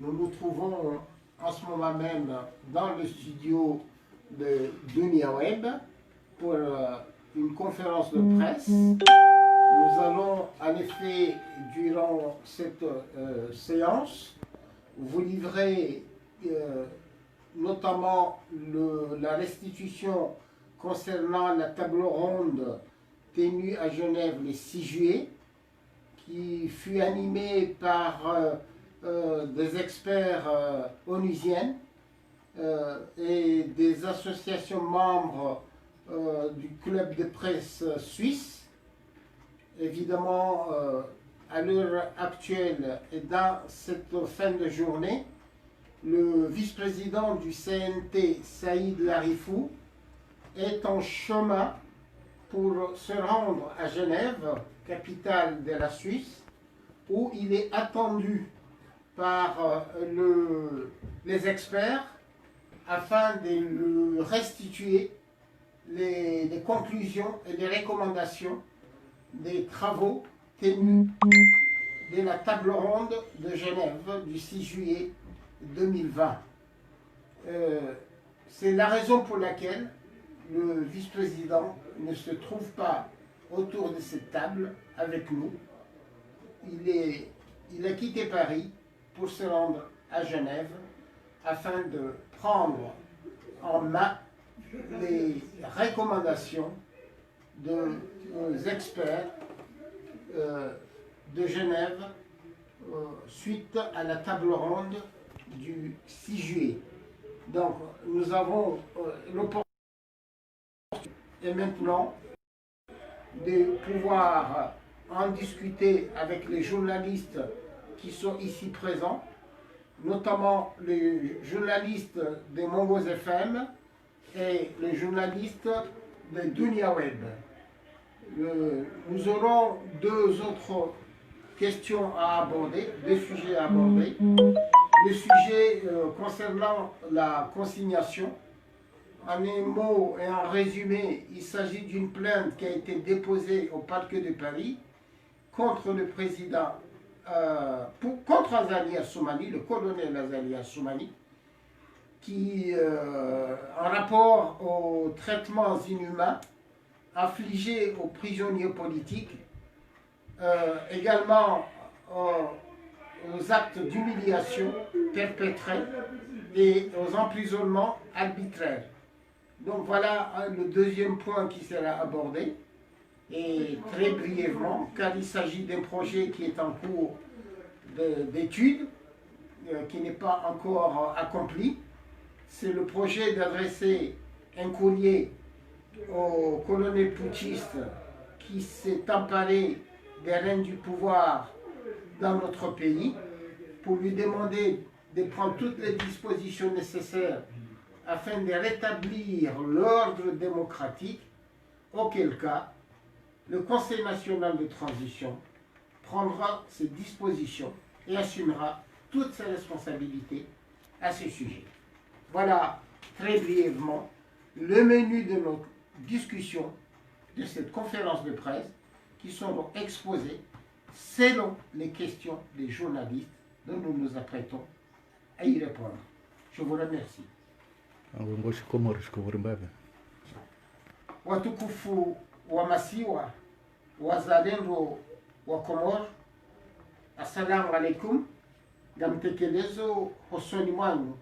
Nous nous trouvons en ce moment même dans le studio de Dunia Web pour une conférence de presse. Nous allons en effet, durant cette séance, vous livrer notamment la restitution concernant la table ronde tenue à Genève le 6 juillet, qui fut animée par des experts onusiennes et des associations membres du club de presse suisse. Évidemment, à l'heure actuelle et dans cette fin de journée, le vice-président du CNT, Saïd Larifou, est en chemin pour se rendre à Genève, capitale de la Suisse, où il est attendu par les experts afin de lui restituer les conclusions et les recommandations des travaux tenus de la table ronde de Genève du 6 juillet 2020. C'est la raison pour laquelle le vice-président ne se trouve pas autour de cette table avec nous. Il a quitté Paris pour se rendre à Genève afin de prendre en main les recommandations des experts de Genève suite à la table ronde du 6 juillet. Donc nous avons l'opportunité et maintenant de pouvoir en discuter avec les journalistes qui sont ici présents, notamment les journalistes de Mongoose FM et les journalistes de Dunia Web. Nous aurons deux autres questions à aborder, deux sujets à aborder. Le sujet concernant la consignation. En un mot et en résumé, il s'agit d'une plainte qui a été déposée au parquet de Paris contre le président, contre Azali Assoumani, le colonel Azali Assoumani, qui, en rapport aux traitements inhumains infligés aux prisonniers politiques, également aux actes d'humiliation perpétrés et aux emprisonnements arbitraires. Donc voilà le deuxième point qui sera abordé, et très brièvement, car il s'agit d'un projet qui est en cours d'étude, qui n'est pas encore accompli. C'est le projet d'adresser un courrier au colonel putschiste qui s'est emparé des rênes du pouvoir dans notre pays, pour lui demander de prendre toutes les dispositions nécessaires afin de rétablir l'ordre démocratique, auquel cas le Conseil national de transition prendra ses dispositions et assumera toutes ses responsabilités à ce sujet. Voilà très brièvement le menu de notre discussion de cette conférence de presse qui seront exposées selon les questions des journalistes dont nous nous apprêtons à y répondre. Je vous remercie. Watukufu wa Masiwa, wazalendo wa Komoro, assalamu alaikum. Na mtekelezo hosoni mwangu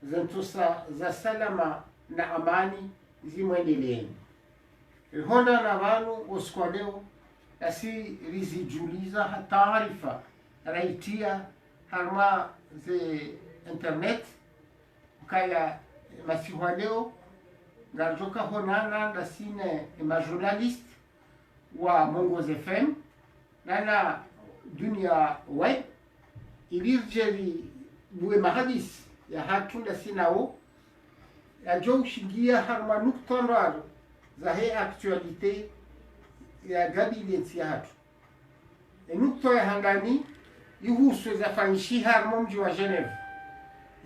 zentusa za salama na amani zimwendeleeni. Honda na vanu usiku wa leo asi rizijuliza taarifa raitia harma ze internet kaya masiwa leo ngarjoka honana na sine majournaliste wa Mongoose FM nana Dunia Web ilirjeli buwe mahadis ya hatunda sinao ya jo shingia harma nuktanrar za he actualité ya gabinet ya hatu nukto ya hangani ihusu zafanyishi harmo mji wa Genève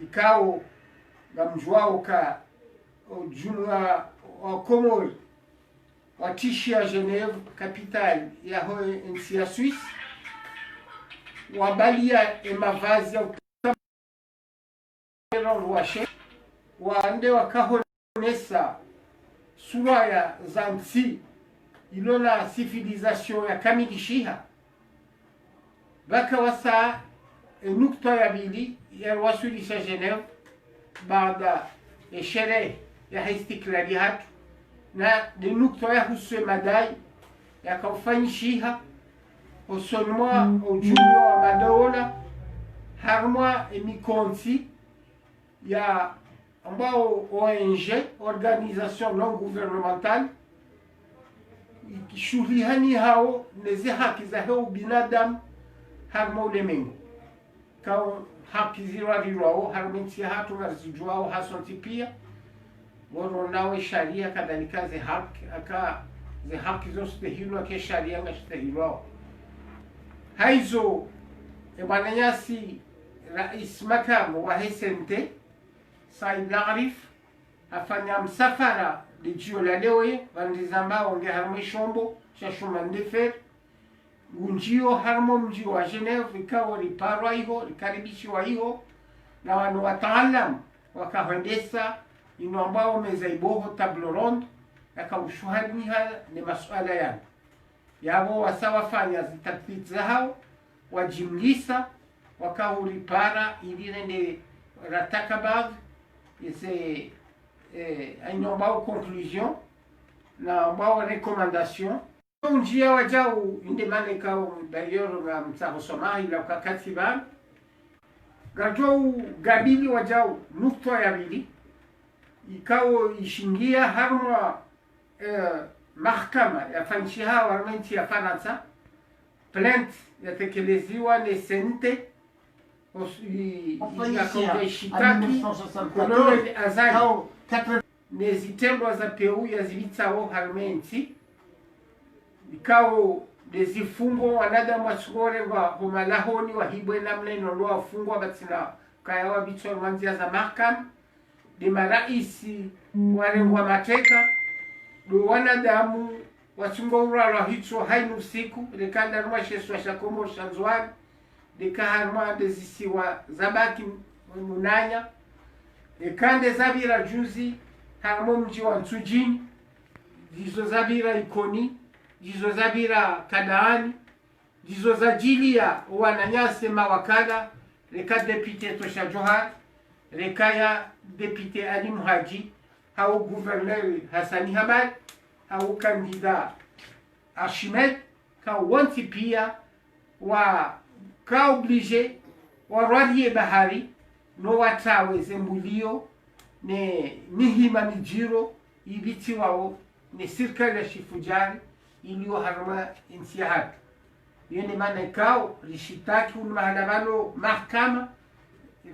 ikao na mjwao ka jumla wa Komori watishi ya Genève capitale ya ho nchi ya Suisse wabalia mavazi ya washe waande wakahonesa sura ya zansi ilona civilisation ya kamilishiha baka wasa nukta ya bili ya wasulisha Geneva baada ya sherehe ya istiklali hatu na de nukta ya huswe madai ya kaufanyishiha usonmwa ujumbe wa madola harmwa emikonsi ya ambao ONG organisation non gouvernementale ikishughulihani hao nezi haki za hao binadamu harmo ulemengu kao haki zirwariwao harmensi hatu ngazijuao hasonti pia woronawe sharia kadhalika ze haki zostehilwa ke sharia ngastehilwao haizo ebananyasi rais makamu wa SNT Said Arif afanya msafara lijio la leo vandizamba onge harmo shombo cha shumandefer unjio harmo mji wa Geneva ikawa riparwa hiyo rikaribishwa hiyo na wanu wataalam wakahendesa ino ambao mezaiboho table ronde yakaushwaniha ni masuala yabo wasawafanya zitatfiti zao wajimlisa wakauripara ilirende ratakabag ese ino ambao conclusion na ambao recommandation njia wajao inde mane kao d'ailleurs na msahosoma ila kakatiban gajou gabili wajao nukta ya bili ikao ishingia harma mahkama ya fanshiha warmenti ya Faransa plainte yatekeleziwa ne sente shitaki kolone azali nezitendwa za peu yazivitsao harmenti ikao nezifungo wanadamu wasukore wa humalahoni wahibwe namna inondo wafungwa batina kaya wabitswa manzia za mahkama de maraisi warengwa mateka do wanadamu wasungo uralo hitso hainu siku rekanda ruma sheswa shakomo shanzwani dekaharma dezisiwa zabaki munanya ekande zabira juzi harmo mji wa Nsujini jizo zabira ikoni jizo zabira Kadaani jizo zajilia wananyase mawakala reka depute Tosha Johar rekaya depute Ali Muhaji hau gouverneur Hassani Hamad hau kandida Archimed ka wanti pia wa ka oblige wa rwalie bahari no watawe zembulio ne nihima mijiro ibiti wao ne serikali ya shifujari iliyo harma insihat yene maana kao lishitaki un mahalamano mahkama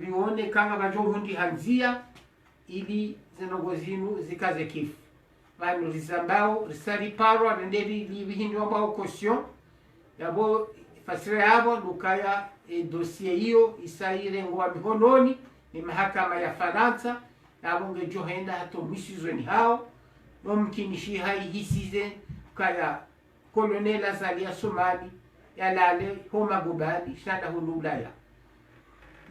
lione kama bajohundi hanzia ili zenogozinu zikaze kifu vanu rizambao risali parwa renderi libihindu ambao caution yabo fasira yabo lukaya dossier hiyo isaire ngwa mihononi ni mahakama ya Faransa yabo ngejohenda hato misizweni hao no mkinishi hai hisize kaya kolonel azali ya Somali yalale homa gubali shanda hululaya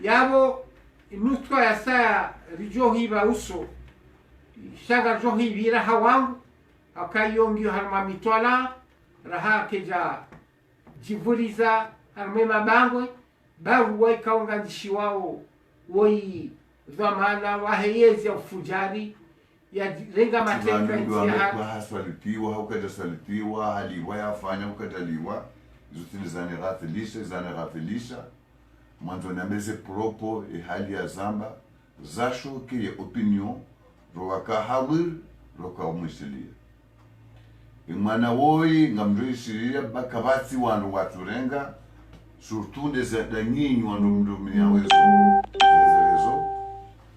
yabo nutwa ya saa rijohiba uso shaga johibira hawangu akayongi harma mitwala raha keja jivuriza harme mabangwe baru wai kaungandishi wao woi dhamana waheyezi ya ufujari ya renga mateka insiha kwa haswalitiwa haukajasalitiwa haliwa yafanya hukajaliwa zutilizane ghafilisha mwanzo nameze propo hali ya zamba zasho ke opinion roka hawir roka umisilia imana woi ngamrishiria bakabati wandu waturenga surtout des adanyinyi wandu mdomia wezo zezo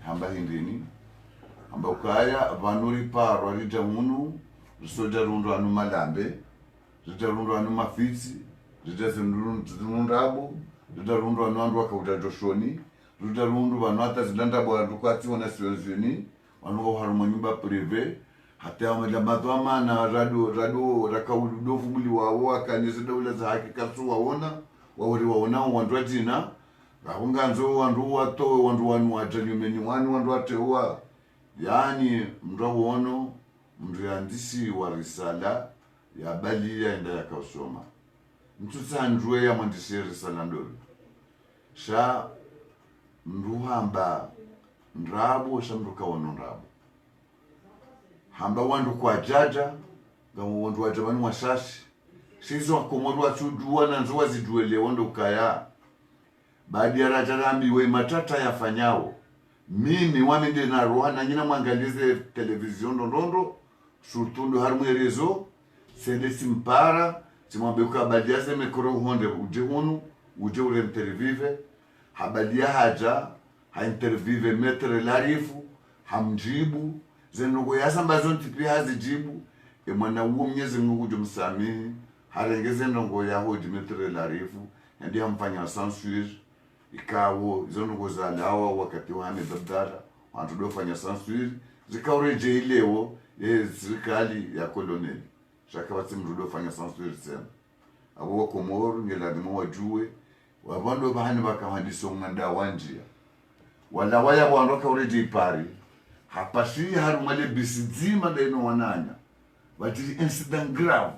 hamba hindini hamba ukaya vanuri parwa rita munu risoja rundu anu malambe rita rundu anu mafitsi rita rundu abo rita rundu anu andu wakauta joshoni rita rundu vanu hata zilanda bwandu kwati wana siwenzini wanu haruma nyumba prive hata wamejamato amana rado rakaudofu muli wawo akanyeze daula za haki kapsu waona wawori waona wandu atina Ahunganzo wandu wato wandu wanu atanyumeni wandu wateua. Yani mrawono mriandisi wa risala ya bali ya enda ya kausoma. Mtuta ndruwe ya mwandisi risala ndolo. Sha mruhamba ndrabu sha mruka wano ndrabu. Hamba wandu kwa jaja, gamu wandu wajabani washashi. Shizo wakomodu wachudua na nzuwa ziduele wando kaya. Baadi ya rajarambi we matata ya fanyao. Mimi wamende na roha na njina mwangalize televizion ndondo. Surtundu harumwe rezo. Selesi mpara. Simwambeuka badia se mekoro honde uje hunu. Uje ule mterivive. Habadia haja. Ha intervive metre larifu. Hamjibu. Zenugu yasa mbazo ntipi hazijibu. Mwana uo mnyezi mungu jumsamihi. Harengeze nongo yaho jimetre larifu. Ndi hamfanya censure. Ikawo zonugo za lawa wakati wame babdara. Wantu dofanya censure. Zikaure ilewo serikali ya koloneli. Shaka wati mrudo fanya censure sena. Abo wakomoru ngeladimo wajue. Wabando bahani baka handiso nganda wanjia. Wala waya wandoka ureje ipari. Hapashi harumale bisidima deno wananya. Watiri incident grave.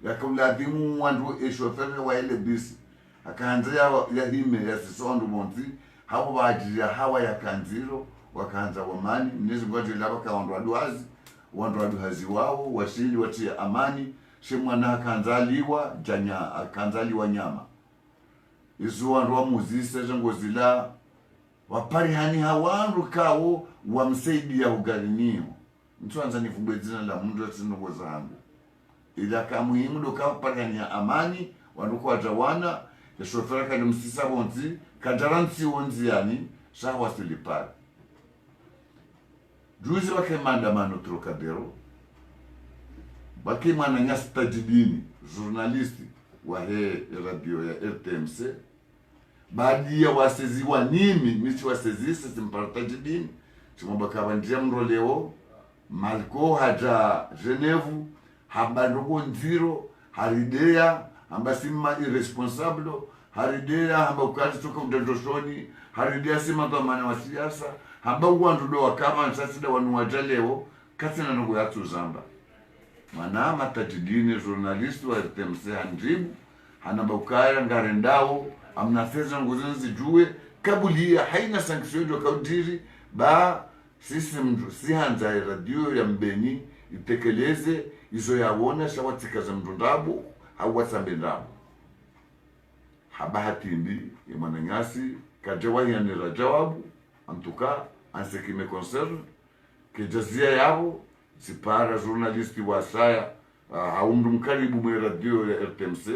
Yakauladimu wandu eshofere wa ele bisi. Akaanza ya hime ya sisondu monti. Hawa wajia hawa ya kanziro. Wakaanza wamani. Mnezi mwaji labaka wandu waduhazi wao. Wasili watia amani. Shemwana akanzaliwa janya. Akanzaliwa nyama. Isu wandu wa muzise jangozila. Wapari hani hawandu kao wamsaidi ya ugarinio. Mtu anza nifungwe zina la mundu ya sinongo zangu. Ila kamuhimu do kao pari hani ya amani. Wandu kwa jawana. Ya shofera kani msisa wonzi. Kajaransi wonzi yani. Shawa silipari. Juzi wake maandamano Trocadero. Wake mananyasi tajidini. Journalisti wa he radio ya RTMC. Baadi ya waseziwa nimi, michi wasezisi simpartajidini. Chumabaka wanjia mroleo, Malko haja Genevu, hamba ndogo nziro, haridea, hamba sima irresponsable, haridea, hamba ukati toka mtandoshoni, haridea sima dhamana wa siasa, hamba uwandudo wakama nsasida wanuwajaleo, kasi na nungu yatu zamba. Manama tajidini journalisti wa RTMC hanjibu, hanamba ukaya ngarendao, amnafeza nguzenzi jue kabulia haina sanction do kaudiri ba system si hanza radio ya mbeni itekeleze izo yawona shawatika za mndundabu au wasambendabu habahati mbi imananyasi kajawa ya nira jawabu antuka anseki me concerne que jazia yao sipara journalisti wa saya haumdu mkaribu mwe radio ya RTMC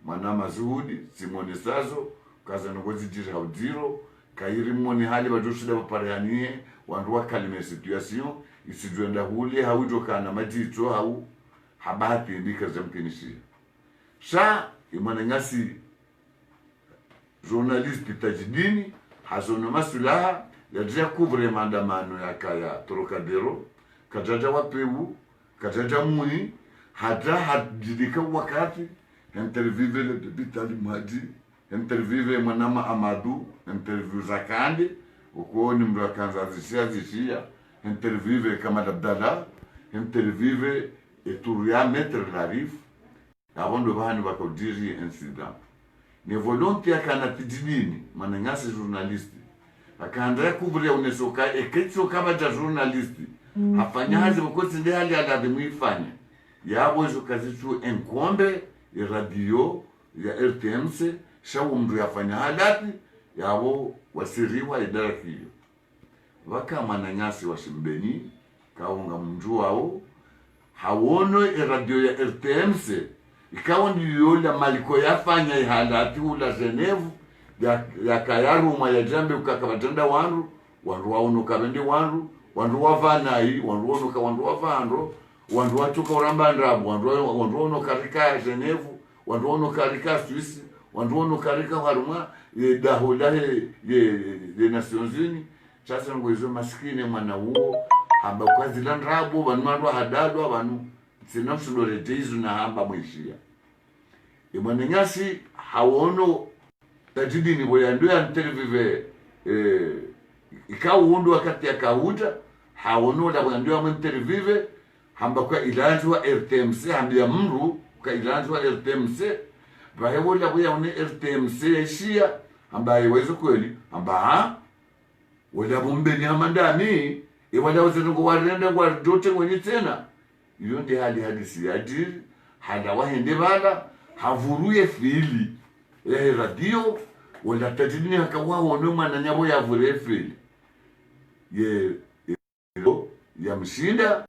Manama Zuhudi, Simone Sazo, kaza ngozi jiri haudiro, kairi mwoni hali wajoshida waparehanie, wanduwa kalime situation, isijuenda huli, haujoka na majito, hau, habati indika zamkinishia. Sha, imanengasi journalisti tajidini, hazono masulaha, yajia kuvre maandamano ya kaya Trocadero, kajaja wapewu, kajaja muni, hadidika wakati, intervive le Bitali Mwadi, intervive Manama Amadou, interview Zakande, ukuoni mdu akanza zishia, intervive Kamad Abdallah, intervive Eturia Maître Larif, avant de bahani wako diri incident. Ne volonté akanatidini, manengasi journalisti, akaanza kuburi unesoka, eketso kama ja journalisti, hafanyazi mkosi ndi hali aladhimu ifanya, yabo izo kazitu enkombe, radio ya RTMC shawo mdu yafanya halati yabo wasiriwa idara hiyo waka mananyasi wasimbeni kaunga mnju wao hawono radio ya RTMC ikawa ndiyo la maliko yafanya halati ula Genevu ya kayaruma ya jambe ukakabatenda wandu waono kabende wandu wavanai wandu wavando wandu watuka uramba ndabu wandu ono karika Genevu wandu ono karika Suisse wandu ono karika haruma dahola ye Nations Unies sasa ngoizo maskini mwana huo hamba kwa zila ndabu wandu hadadwa wanu sinamsulorete izo na hamba mwishia imwanengasi hawono tajidini boyandu ya nterivive ikawundu wakati yakauta hawonola boyandu ya nterivive hamba kwa ilanzwa RTMC hambia mru kwa ilanzwa RTMC bahewola boya RTMC eshia hamba yewezo kweli hamba wala bumbeni amandani wala wazengo warenda kwa dote wenye tena iyo ndi hadisi yadiri hada wahende bala havuruye fili radio wala tajidini hakawa wono mwana nyabo yavure fili ya mshinda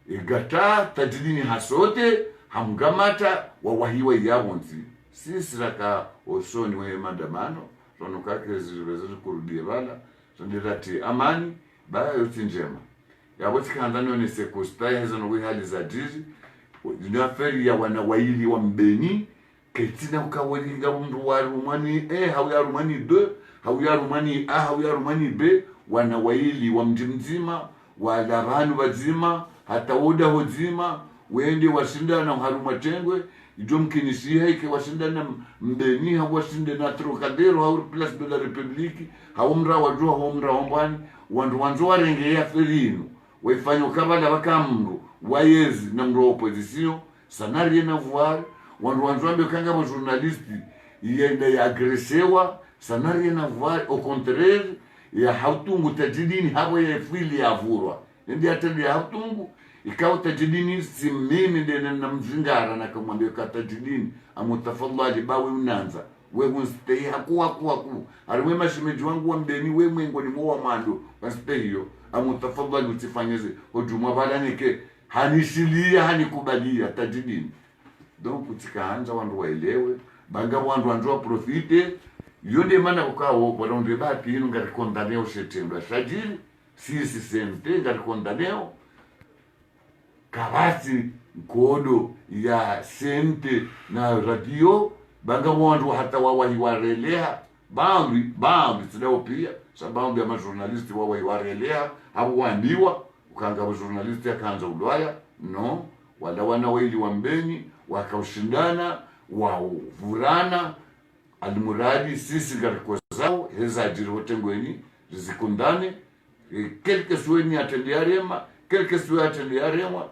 igata tajidini hasote hamgamata wawahiwa yabonzi sisi raka osoni we mandamano rono kake zirezo kurudie bala sondirati amani baya yote njema yabo tikandano ni sekosta hizo no hali za jiji ni aferi ya wanawaili wa mbeni ketina ukawalinga mndu wa rumani hauya rumani 2 hauya rumani A hauya rumani B wanawaili wa mji mzima wala bantu bazima hata woda hozima wende washindana haruma tengwe ijo mkinisiha ike washindana mbeni hawashinde na Trocadero hau Place de la République haumra wajua haumra ombani wandu wanzo warenge ya ferino waifanyo kabala bakamru wayezi na mro opposition sanari na voir wandu wanzo ambe kanga ba journalisti yenda ya agresewa sanari na voir au contraire ya hautungu tajidini habo ya fili ya vurwa ndi atende ya hautungu ikawa tajidini si mimi ndene na mzingara na kumwambia katajidini amutafadhali bawe unanza wewe stay hakuwa aliwe mashimeji wangu wa mbeni wewe mwengo ni mwa mando stay hiyo amutafadhali utifanyeze hujuma balanike hanishilia hanikubalia tajidini donc utikaanza wandu waelewe banga wandu wandu profite yonde mana ukawo balonde bati ino ngari kondaneo shetendo shajili sisi sente ngari kondaneo kabasi kodo ya sente na radio banga wandu hata wawahiwarelea bambi sidao pia sababu ya majournalisti wawahiwarelea hapo waambiwa ukanga wa journalisti akaanza ulwaya no wala wanawili wa mbeni wakaushindana wavurana almuradi sisi gariko zao heza jirote ngweni zikundane quelque soit atendiarema quelque soit atendiarema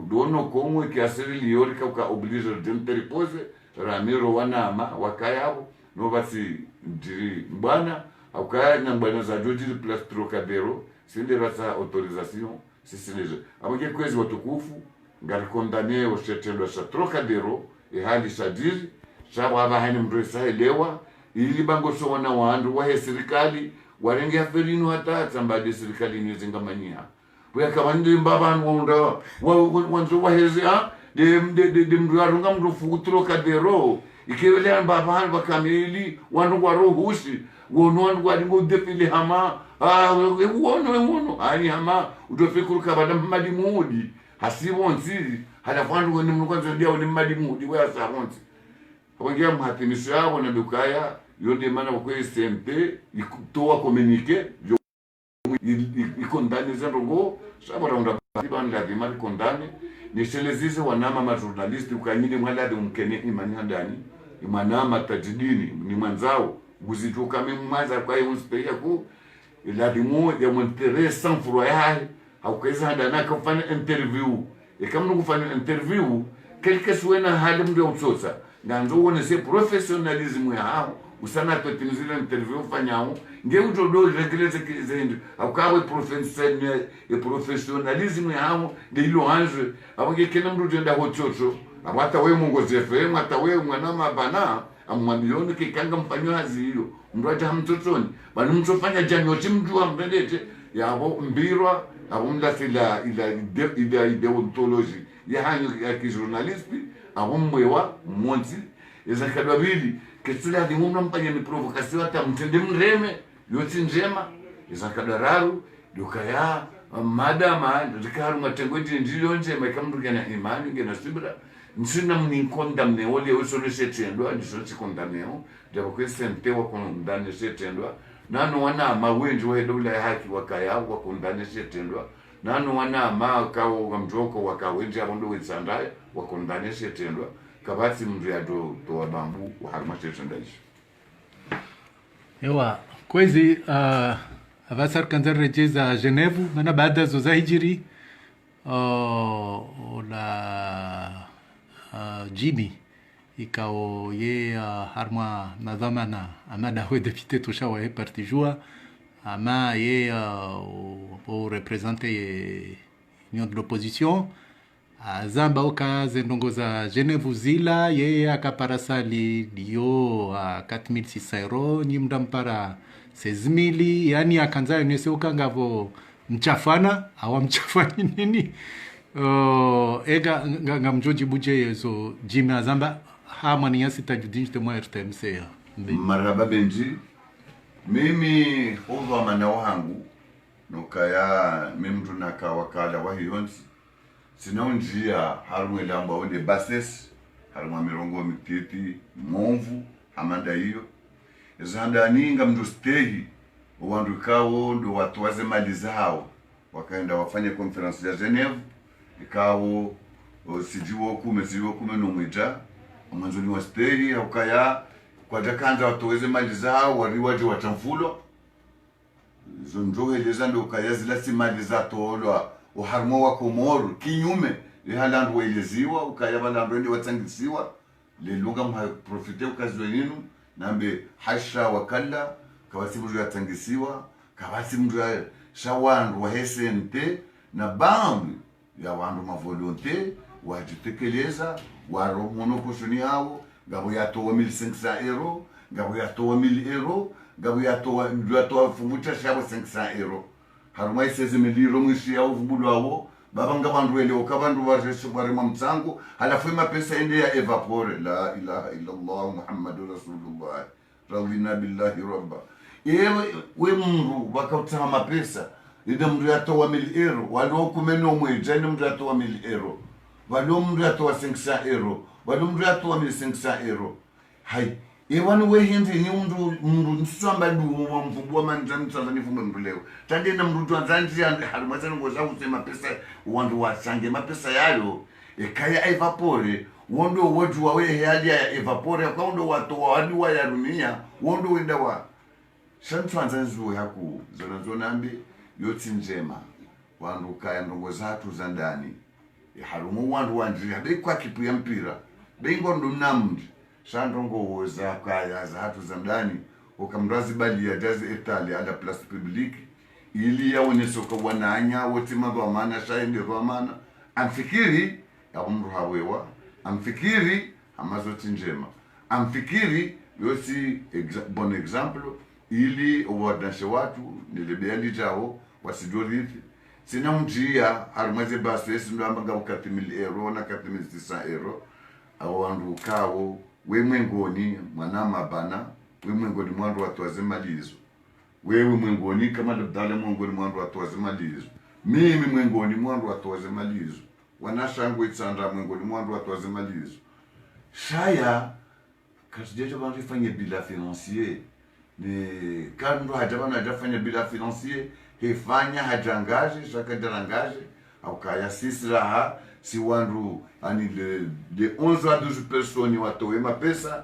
dono como kiasiri liorika uka oblige de repose Ramiro wanama wakayabo no basi ndiri mbana akaya nyambana za jojiri Place Trocadero sinde rasa autorisation sisi neje aboge kwezi watukufu ngari condamné au chetendo sa Trocadero hali sadiri sababu abahani mresa elewa ili bango sona wandu wa serikali warenge aferino hata sambadi serikali nizingamania bwa kabandi mbabanu wonda wanzo waheze de mrarunga mrufu Trocadero ikewele mbabanu bakamili wandu warohusi wono wandu walingo defile hama wono ani hama utofikuru kabada madimudi hasibonzi halafandu wene mkwanza ndia wene madimudi wa sabonzi wangia mhatimisho yao na dukaya yonde mana kwa SMP ikutoa communiqué ikondane zango sabara unda banda la dimari kondane nishelezize wanama ma journalisti ukanyini mwala de mkene imani handani imanama tajidini ni manzao guzituka mimwaza kwa hiyo unspea ku ila dimo ya montere sans froyal au kaisa handana kufanya interview kama kufanya interview quelque soit na hali mdo utsosa nganzo wone se professionalism yao usana totimizile interview fanyao nge ujodo regrete kizendo akawe professionalism yao ndilo anje abonge kena mdo jenda hochocho abata we mungozi FM hata we mwana mabana amwamilioni kikanga mfanyo hazi hiyo mdo aja mtotoni bali mtofanya janyo timjua mbelete yabo mbirwa abumla sila ila ideology ya hanyo ya kijournalisti abumwewa monti ezakadwabili kesula di mumna mpanye ni provocation hata mtende mreme yoti njema ezakadararu dukaya madama zikaru matengweji njilo njema ikamdugana imani ngena sibra nsina mnikondamne ole usone setendwa ndiso sikondamneo jabo kwesente wa kondamne setendwa nano wana mawenji wa dola ya haki wakaya wa kondamne setendwa nano wana makao ngamjoko wakawenji abondo wetsandaya wa kondamne setendwa kabati mriado to bambu wa harma setendaishi Ewa, kwezi avasar kanzar rejeza Genevu mana baada zo zahijiri la Jimmy ikao ye harma nadhamana amada we député tosha wa parti joua ama ye pour représenter union de l'opposition zamba oka zendongoza Genevu zila ye akaparasali dio 4600 euro nyimda mpara 16000 yani akanza yonese ukangavo mchafana awa mchafani nini ega ngamjoji buje yezo Jimmy azamba hama ni yasi tajudinjte mwa RTMC ya marhaba benji mimi huwa mana wangu nukaya mimtu naka wakala wahiyonsi sinaunjia harumwe lamba onde bases harumwa mirongo mititi monvu hamanda hiyo zanda ninga mdu stehi wandu kawo ndo watu waze mali zao wakaenda wafanye conference ya Geneva ikawo sijiwo kume no mwija mwanzoni wa stehi ukaya kwa jakanza watu waze mali zao wariwaje watamfulo zonjohe lezando ukaya zila si mali za tolwa uharmo wa Komoro kinyume lihalandu waeleziwa ukaya balandu ndi watangisiwa lelunga mha profite ukazwe yinu nambe hasha wakalla kawasi mtu yatangisiwa kawasi mtu ya shawandu wa SNT na bambi ya wandu mavolonte wajitekeleza waromono koshoni hao ngabo yatoa 1500 euro ngabo yatoa 1000 euro ngabo yatoa fumucha shabo 500 euro harumai seze miliro mwishi ya uvubulu wao baba nga bandu wele okabandu wajesho barema mtsango halafu mapesa ende ya evapore la ilaha illallah muhammadur rasulullah radina billahi rabba we mru wakautama mapesa ida mru yatoa 1000 euro walo kumeno mweja ni mru yatoa 1000 euro walo mru yatoa 500 euro walo mru yatoa 1500 euro hai wanu we hindi ni mru nsamba dumu mfubwa manjani Tanzania fume mbuleo tande na mru Tanzania harumatani ngoza usema pesa wandu wasange mapesa yayo kaya evapore wondo watu wawe hali ya evapore kwa ndo watu wadi wa ya dunia wondo wenda wa Tanzania zuo yaku zona nambi yoti njema wandu kaya ndongo zatu za ndani harumu wandu wanjia be kwa kipu ya mpira be ngondo namdi shandongo woza kaya za hatu za ndani ukamrazi bali ya jazi Italia ala place publique ili yaonesha kwa wananya wote madhamana shaende dhamana amfikiri ya umru hawewa amfikiri amazoti njema amfikiri yosi bon example ili uwadashe watu nilibeali jao wasidorithi sina mjia harumaze basi esi ndo ambaga 4000 euro na 4600 euro awandu kawo wewe ngoni mwana mabana wewe ngoni mwandu watu wazemalizo wewe mwengoni kama dale mwengoni mwandu watu wazemalizo mimi mwengoni mwandu watu wazemalizo wanashangu itsanda mwengoni mwandu watu wazemalizo shaya kasijeje banifanye bila financier ni kando hajabana hajafanya bila financier hefanya hajangaje shakajarangaje au kaya sisi raha si wandu ani de 11 à 12 personnes watoe mapesa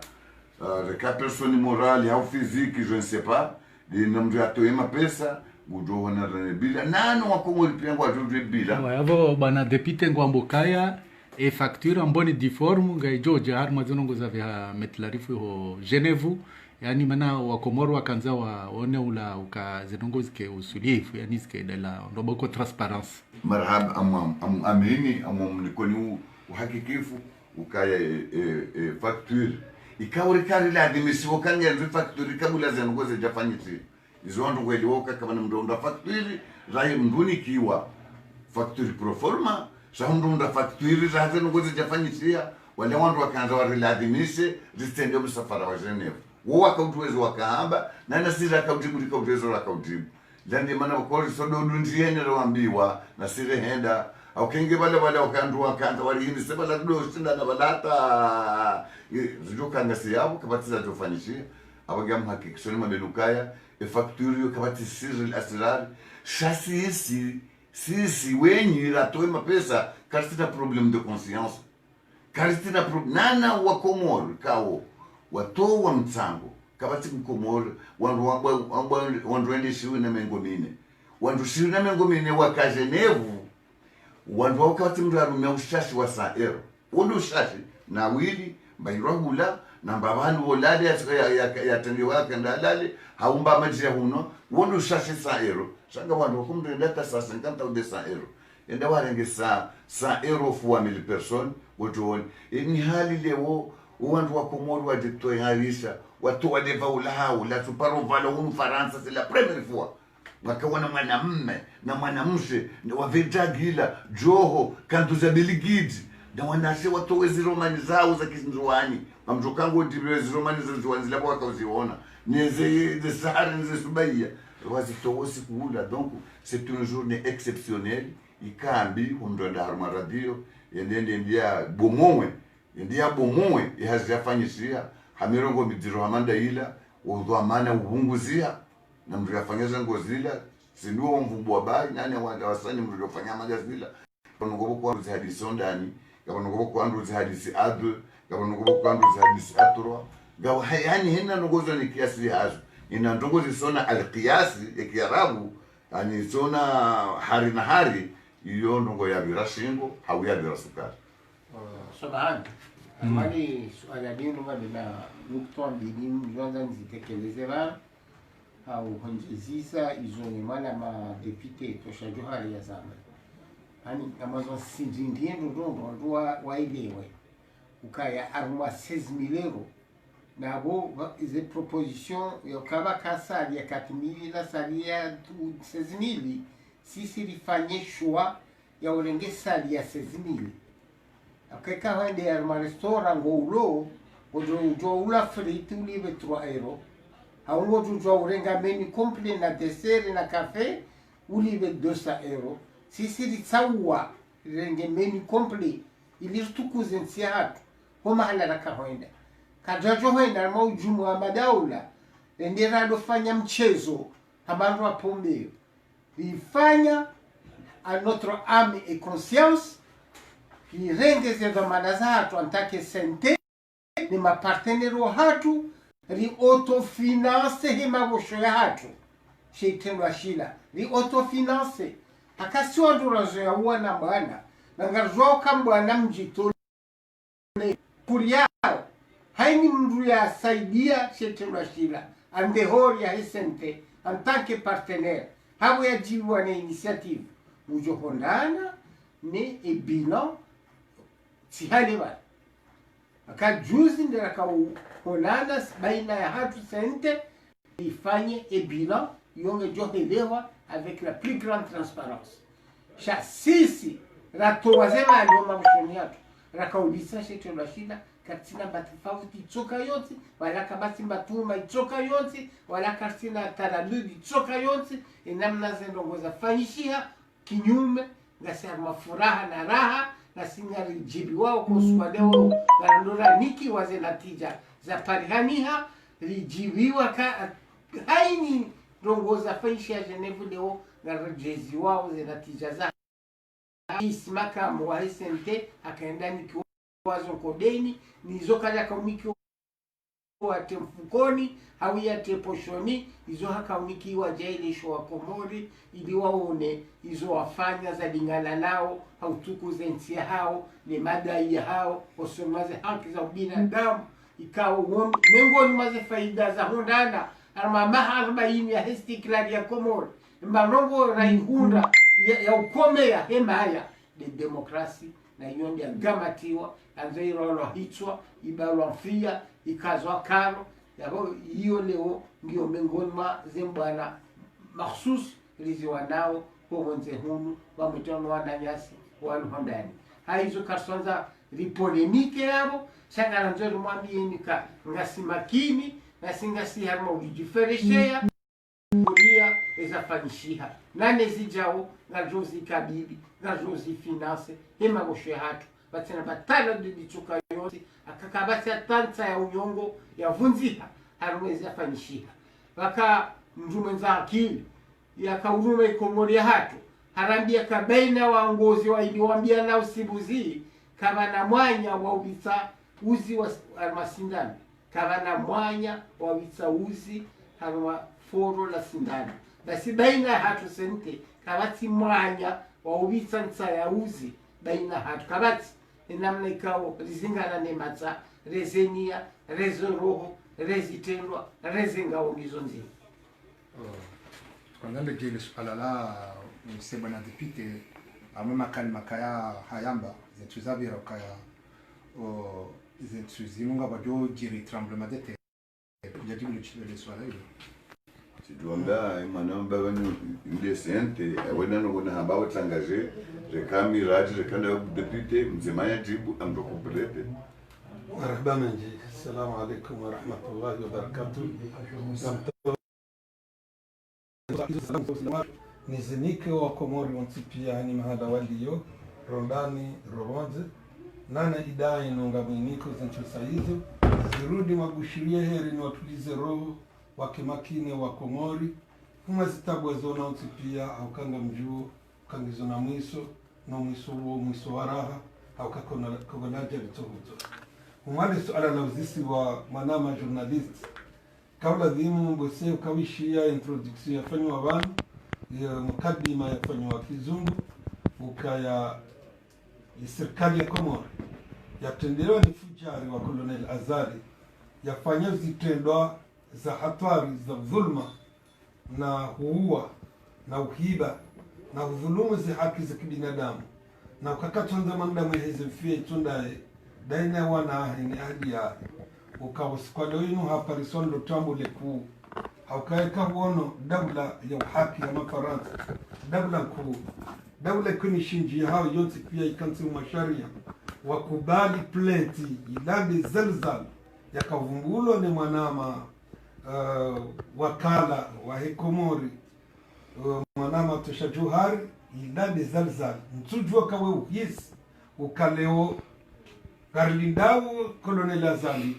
de 4 personnes morales au physique je ne sais pas de namdu atoe mapesa gudo wana bila nano wakomo lipengo atude bila wao bana depite ngwambokaya e facture amboni diforme ngai George harma zonongo za vya metlarifu ho Genevu yani mana wakomoro wakanza waone ula uka zinongo zike usulifu yani zike dela ndoboko transparence marhab amini mlikoni uhakikifu ukaya facture ikawri kari la dimisiwo kanga nzi facture kabula zinongo zijafanyiti izo ndo kweli woka kama mndonda facture rai mnduni kiwa facture pro forma shamndonda facture za zinongo zijafanyitia wale wandu wakanza wariladhimishe zitende msafara wa Geneva wakautuwezo wakaamba na nasira akautibu likautezo lakaujibu landi mana wakori sodo ndunjiene roambiwa nasire henda au kenge wale wakandu wakanda walihindi sema la do shinda na balata zijuka ngasi yabo kabatiza tofanyishia abagam hakikisoni mabenukaya facture kabati sirri asrar sisi wenyi ratoe mapesa karsita problem de conscience karsita problem nana wakomor kawo watoa mtsango kabati mkomoro wandu wende shiwi na mengo mine wandu shiwi na mengo mine wakaje nevu wandu wakati mtu arumia ushashi wa saero ule ushashi na wili mbairwa hula na mbabanu wolade ya tendi wake ndalale haumba majia huno ule ushashi saero shanga wandu wakumdu ndata sa 50 de saero enda warenge sa euro fuwa 1000 person wotuoni ni hali lewo wandu wa Komoro wajitoe harisha watu wadeva ulahau la tuparovalo hunu Faransa c'est la première fois wakawana mwanamme na mwanamshe wavitagila joho kantuza biligidi na wanashe watu wezi romani zao za kisinzuani mamjokangu wezi romani za zuani zilabo wakauziona neze de sahara neze subaya wazitowosi kuhula donc c'est une journée exceptionnelle ikambi umdonda haruma radio yendende ndia bomomwe ihaziyafanyishia hamirongo midiro hamanda ila udhamana uhunguzia na mtu yafanyeza ngozila sinduo mvumbu wa bai nani wasani mtu yafanya magazila kabangobo kwa nduzi hadisi ondani kabangobo kwa nduzi hadisi adwe kabangobo kwa nduzi hadisi aturwa gawa yani hina ndogozo ni kiasi hazo ina ndogozo sona alqiyasi ya Kiarabu yani sona hari na hari iyo ndongo ya birashingo au ya birasukari samahani wali swala dinu na nukta mbili mwanza nzitekeleze ba au honjezisa izoni mwana ma depute tosha johari ya zama ani amazo sindindie ndo wailewe ukaya arma 16000 euro na bo ize proposition yokaba kasali ya 4000 na salia 16000 sisi lifanye choix ya urenge sali ya 16000 akeka wende arma restaurant ngoulo ojo ula frite ulive 3 euro haungo tujo urenga menu complet na dessert na café ulive 200 euro sisi litsawa renge menu complet ilirtukuze nsiatu homa hala rakahoenda kajojo hoenda ma ujumu wa madaula endera dofanya mchezo habandu wa pombe ifanya à notre âme et conscience qui renge ze dhamana zatu antake sente ni mapartenero hatu ri autofinance hima bosho ya hatu sheitendo ashila ri autofinance akasi wandu razo ya uwana bwana na ngarzoa kambwana mjitole kuriao haini mndu ya saidia sheitendo ashila andehori ya hisente antake partenaire habu ya jiwa na initiative ujohondana ne ebina sihali wala akajuzi ndera honana baina ya hatu sente ifanye ebina yonge johelewa avec la plus grande transparence sha sisi rato wazema aloma mshoni yatu rakaulisa sheto la shida katina batafauti tsoka yonsi wala kabasi mbatuma tsoka yonsi wala katina taradudi tsoka yonsi enamna zendongoza fanyishia kinyume ngasema furaha na raha na sinyali jibi wao kuswadeo na niki waze natija za parihaniha lijibiwa ka haini rongoza fanyishia Genevu leo na rejezi wao ze natija za isimaka mwahisente akaenda nikiwazo kodeni nizokaja kauniki wate mfukoni au yate poshoni izo hakauniki wajailishwa wa Komori ili waone izo wafanya za dingana nao au tukuze nsia hao ni madai hao osomaze haki za binadamu ikao miongoni mwa faida za hundana arma maha 40 ya istiklali ya Komori mbanongo raihunda ya ukome ya hemaya de demokrasi na yondi ya gamatiwa anzeiro hichwa ibalwa fia ikazwa karo yabo hiyo leo ndio miongoni mwa zembwana mahsus liziwa nao honze hunu wa mtono wa nyasi wa ndani haizo kasonza ripolemike yabo sangana nzero mwambie nika ngasimakini na singasi harmo ujifereshea kulia ezafanyishiha nane zijao ngajozi kabili ngajozi finance hema goshe hatu batina batala ditsuka yoti akakabati atanta ya unyongo ya vunziha harumezi afanyishiha waka mjumenza akili ya kaurume Komori hatu harambia kabaina waongozi wa iliwambia na usibuzi kama na mwanya wa ubisa uzi wa masindano kavana mwanya wawitsa uzi harwa foro la sindano basi baina hatu sente kavati mwanya wawitsa ntsa ya uzi baina hatu kavati namna ikawo rizingana nematsa rezenia rezoroho rezitendwa rezingawo ngizo nzima. Tukangale jeli suala la mseba na dipite amema kalima kaya hayamba zentu zabira kaya zentu zinunga bajo jiri tremblement de terre yajibu le swala hilo Tuambia manamba wenu indecente wena no na haba watangaje rekami rati rekanda depute mzimaya jibu amdokupelete. مرحبا منجي السلام عليكم ورحمة الله وبركاته nizinike wa Komori wantipia hani mahala waliyo rondani roronze nana idai nunga mwiniko zenchusa hizo zirudi magushirie heri ni watulize roho wakimakine wa Komori kuma zitabwe zona wantipia au kanga mjuo kangizo na mwiso na mwiso waraha au kakonaja vitohuto umwali suala la uzisi wa manama journalist kabla dhimu mbose ukawishia introduction yafanywa abantu ya mukadima yafanywa kizungu ukaya serikali ya Komori yatendelewa ni fujari wa Colonel Azali yafanya zitendwa za hatari za dhulma na huua na ukiba na udhulumu za haki za kibinadamu na ukakatonza manda mweheze mfie tundaye daina wana ni ahadi ya ukawasikwalo inu hapa risondo tambo leku haukaeka wono dawla ya haki ya mafaransa dawla kuu dawla kuni shinji hao yote pia ikansi masharia wakubali plenti ilande zalzal yakavumbulo ni mwanama wakala wa Komori mwanama tosha Johari ilande zalzal mtujua kawe uhisi ukaleo Karlindawo Colonel Azali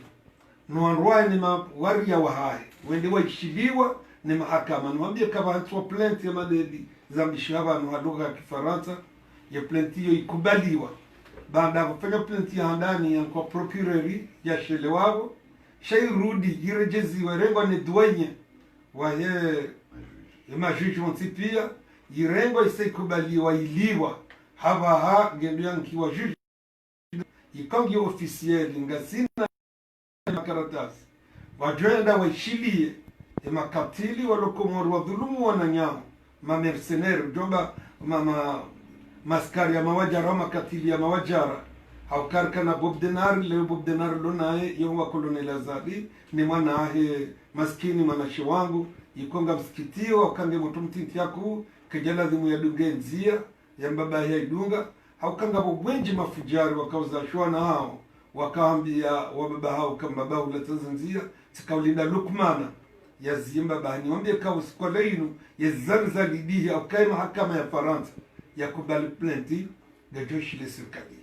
nuanruwa ni waria wa hai wende waishiliwa ni mahakama nuambia kama hatuwa plenti ya madeli zambishi haba nuhadoga ya Kifaransa ya plenti hiyo ikubaliwa baada kufanya plenti ya handani ya kwa procureri ya shele wao shairudi jirejezi warengo ni duenye wa ye majuji montipia irengo isikubaliwa iliwa haba gendo yankiwa juji ikangi officiel ngasina makaratasi wajoenda waishilie makatili walokomori wa dhulumu wananyama mamercenaire jomba maskari ya mawajara makatili ya mawajara haukarka na Bob Denari leo Bob Denari lonaye yonwa Colonel Azali ni mwana ahe maskini mwanashi wangu ikonga msikitio wakange motumtinti yaku kejala dhimu ya dungenzia ya mbaba ya idunga haukanga bwenji mafujari wakauza shwana hao wakaambia wababa hao kama baba ulatazanzia tikaulinda Lukmana ya zimba bani wambia kawo sikwa leinu ya zanza lidihi au kai mahakama ya Faransa ya kubali plenti ya joshi le serikali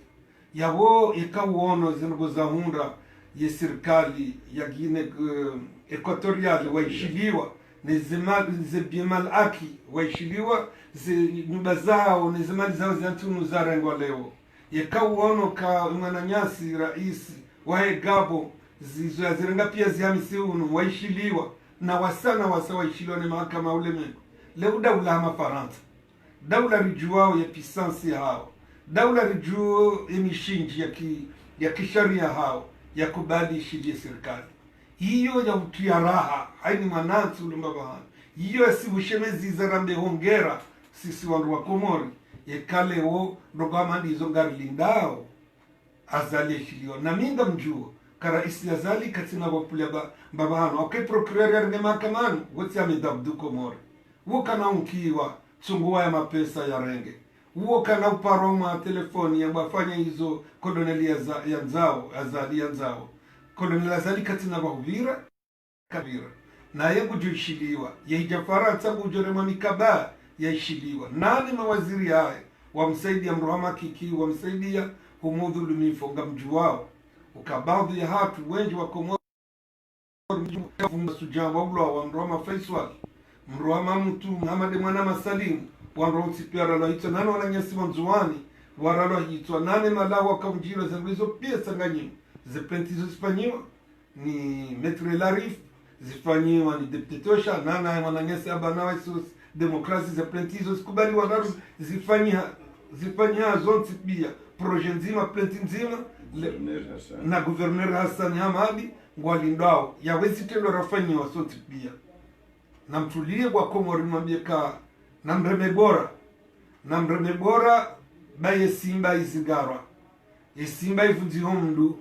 ya wo ikawuono zingo za hunda ya serikali ya Guinea Equatorial waishiliwa ni zimal aki waishiliwa nyumba zao ni zimali zao zantunu za rengo leo yakauono ka mwananyasi rais wa Gabo zirenga pia zihamisi unu waishiliwa na wasana waishiliwa ni mahakama ulimwengu leo dawla hama Faransa dawla rijuao ya pisansi hao dawla rijuo emishinji ya kisharia hao ya kubali ishilie serikali hiyo ya utia raha haini manansi ulimbabahani hiyo sibushemezi zarambe hongera sisi wandu wa Komori yekale wo rogama hizo ngarlindao Azali eshilio na minga mjuo kara isi Azali katina wapule babahano okay procureur ya renge mahakamani wote amedabdu Komori wo kana unkiwa tsunguwa ya mapesa ya renge wo kana uparoma telefoni ya wafanya hizo koloneli ya nzao Azali ya nzao koloneli Azali katina wahuvira kabira na yengu juishiliwa ya Faransa bujorema mikaba yaishiliwa nani mawaziri haya wamsaidia Mrohama Kiki wamsaidia humudhulumifu ngamjuwao ukabadhi ya hatu wengi wa Komori sujamba ulo wa Mrohama Faisal Mrohama mtu Muhammad mwana Masalim wanro sipiara la hito nani wananyasi wanzuani waralo hito nani malawa kamjiro zangulizo pia sanganyi zepentizo Spanyol ni Metre Larif, zifanyiwa ni Deputy Tosha, nana wananyesi abanawa isos demokrasi za plentizo zikubali wanaru zifanyia zonti pia proje nzima plenti nzima na Governor Hassan Hamadi ngwalindao yawezi tendo rafanyiwa zonti pia na mtulie kwa Komori mwambika na mreme bora baye simba izigarwa esimba ivudziho mndu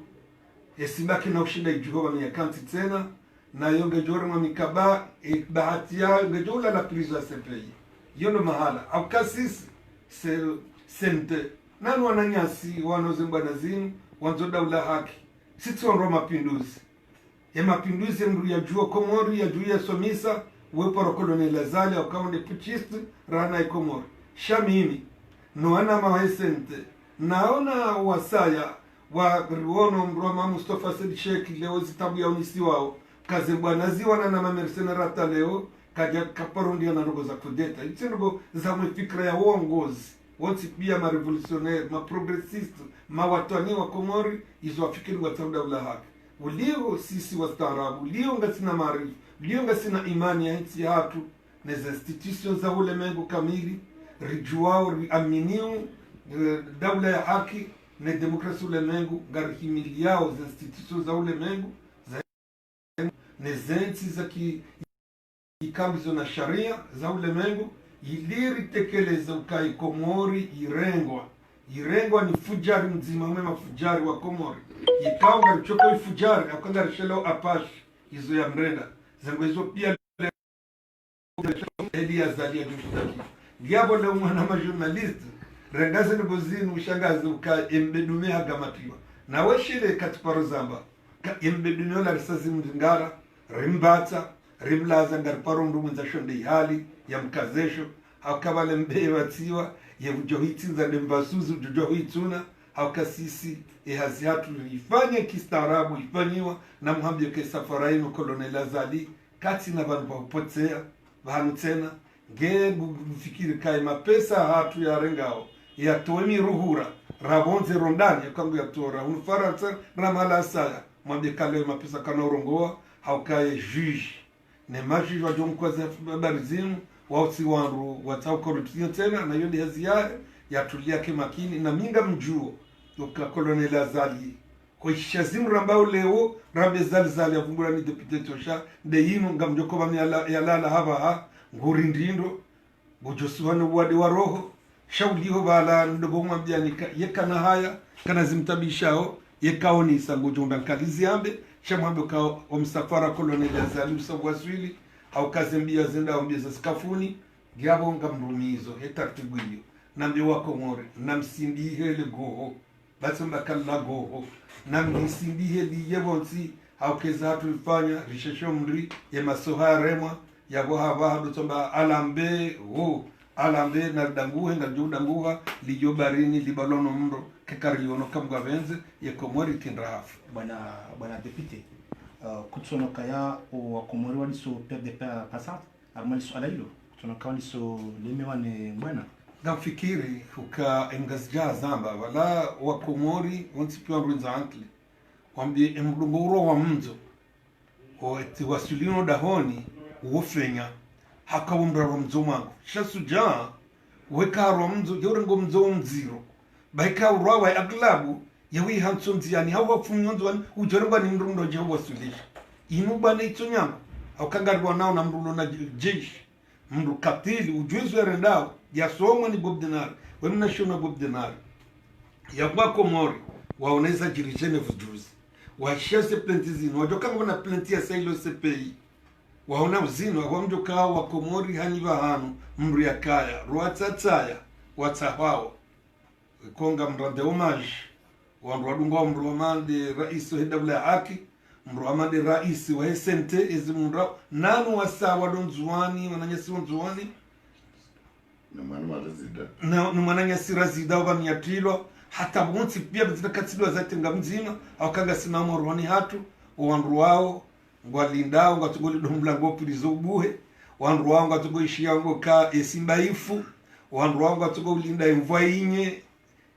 esimba kina ushinda ijuhova miakanti tena na yonge jore mwa mikaba bahati ya ngejola la prizo ya sepei yono mahala au kasisi sente nanu wananyasi wanozengwa na zinu wanzoda ula haki sisi wanro mapinduzi ya mapinduzi mru ya jua Komori ya jua ya somisa weporo kolonela zali au kaunde puchistu rana Komori shamimi noana mawesente naona wasaya wa riwono mroma Mustafa Said Sheikh leo zitabu ya unisi wao kaze bwana ziwana na mamercenary leo kaja kaparondia na rogo za kudeta itsingo za mfikra ya uongozi wote pia ma revolutionnaire ma progressiste ma watani wa Komori izo afikiri wa tawda ula haki ulio sisi wastaarabu ulio ngasina maarifa ulio ngasina imani ya nchi hatu na institutions za ulimwengu kamili rijuao riaminiu dawla ya haki na demokrasi ulimwengu garihimiliao za institutions za ulimwengu na zenzi za kikambizo na sharia za ulimwengu iliri tekeleza ukai Komori irengwa ni fujari mzima mwema fujari wa Komori ikawa ngarichoko ifujari akanga rishelo apash izo ya mrenda zangu izo pia Elia Zalia Jumtaki Diabo le mwana ma journaliste rengaze ngozini ushangaze uka embedume hagamatiwa na weshile katiparo zamba ka embedume la risazi mdingara rimbata rimlaza ngariparo ndumu za shonde hali ya mkazesho hakabale mbewa tiwa ya ujohitinza ndembasuzu ujohituna hakasisi ehaziatu ifanye kistaarabu ifanyiwa na mhambio ke safaraino kolonela zali kati na vanhu vakupotsea vanhu tena ngemufikiri kai mapesa hatu ya rengao yatoe miruhura rabonze rondani yakangu yatora unufaransa ramala saya mwambie kale mapesa kanorongoa haukaye juge ne maji wa jonkwaza barizimu wausi wanru watao korupsio tena na yodi hazia yatulia kimakini na minga mjuo yoka kolonela zali kwa shazimu rambao leo rambe zali ya vumbura ni Deputy Tosha de yinu ngamjoko bami yalala hava ngurindindo bujosuwanu wadi wa roho shauliho bala ndobo mwambianika yekana haya kana zimtabishao yekaoni sango jomba nkaliziambe shamwambe ka omsafara kolonela zali usawaswili au kazembia zenda ombeza skafuni gyabo ngamrumizo hetartiguyo nambe wa Komori namsindihe le goho batsamba kala goho namsindihe di yebonsi au kezatu ifanya rishesho mri ya masoha remwa yabo haba dotomba alambe na danguhe na judanguha lijo barini libalono mro kekariono kamga benze ya Komori tindrahafu bwana deputy kutsonoka ya wa Komori waliso perde passat armaliso alailo kutsonoka waliso lemewane bwana nafikiri uka engazja zamba wala wa Komori wonsi pia runza ankle kwambie emlunguro wa mzo o eti wasulino dahoni wofenya hakawumbra romzo mangu shasuja weka romzo yorengo mzo mziro baika urawa aglabu yawi hansonzi yani hawa funyonzo wan ujorengo ni mrundo je wasulisha inuba na itonyango aukangarwa nao na mrundo na jeshi mru katili ujuezo rendao ya somo ni Bob Dinar wemna shona Bob Dinar ya kwa Komori waoneza jirijene vujuzi washese plentizino wajokanga wana plenti ya sailo CPI waona uzino wamjoka wa Komori haniva hanu mru ya kaya ruatataya watahao konga mrande homage wanruadunga mru amande rais wa dawla haki mru amande rais wa SNT ezimura nanu wasawa donzuani wananyasi wanzuani na mwananyasi razida wa miatilo hata bonsi pia bizakatilwa zatenga mzima awakanga sinamo rwani hatu wanru wao ngwalindao ngatugoli domlango pilizo ubuhe wanru wao ngatugoishia ngo ka esimbaifu wanru wao ngatugolinda imvwa inye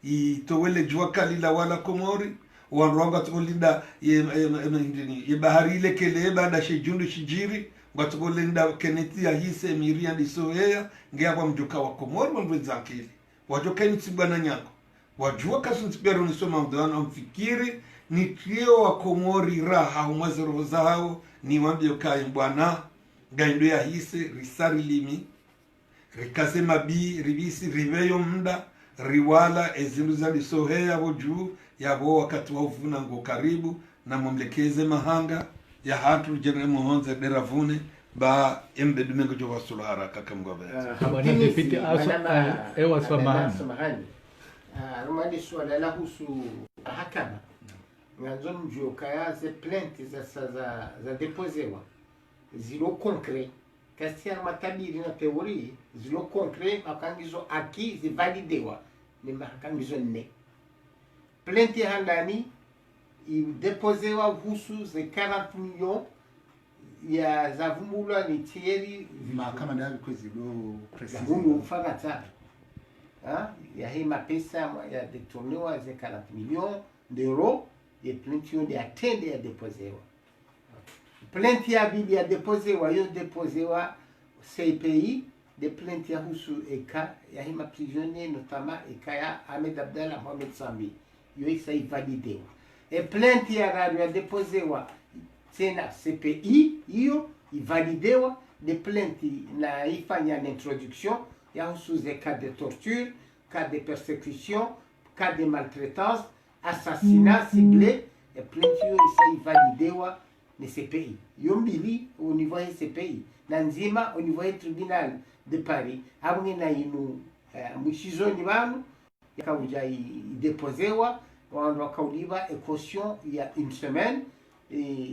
itowele jua kalila wala Komori wanronga tukolinda ye bahari ile kele bada shejundu shijiri ngatukolinda keneti ya hise miria disoea ngea kwa mjuka wa Komoro mwenzankili wajoka nitibana nyako wajua kasu ntibero nisoma mdana mfikiri ni trio wa Komori raha umwaze roho zao ni wambio kai bwana gaindo ya hise risari limi rikaze mabi ribisi riveyo mda riwala ezindu za disohea voju yabo wakati wa uvuna ngo karibu na mumlekeze mahanga ya hatu jere muhonze deravune ba embe dumengo jo wasula haraka kamgobe Bwana Deputy ewa samahani rumani swala la husu hakama nganzo mjoka ya ze plainte za deposewa zilo concret kasia matabiri na teori zilo concret makangizo aki zivalidewa ni makangizo ne plainte handani ideposewa husu ze 40 millions ya zavumbulwa ni Thierry mahakama ndio kwezilo precise mungu fagata ya hima pesa ya detournewa ze 40 millions d'euros de plainte de atteindre ya deposewa plainte ya bibi ya deposewa yo deposewa CPI de plainte ya husu eka ya hima prisonnier notamment eka ya Ahmed Abdallah Mohamed Sambi yo isa ivalidewa e plainte ya radio ya deposewa tena CPI hiyo ivalidewa de plainte na ifanya na introduction ya husu ze cas de torture, cas de persécution, cas de maltraitance, assassinat ciblé et plainte hiyo isa ivalidewa ni CPI yo mbili au niveau ya CPI na nzima au niveau ya tribunal de Paris hamwe na inu mwishizoni banu yakauja ideposewa wandu wakauliwa caution ya une semaine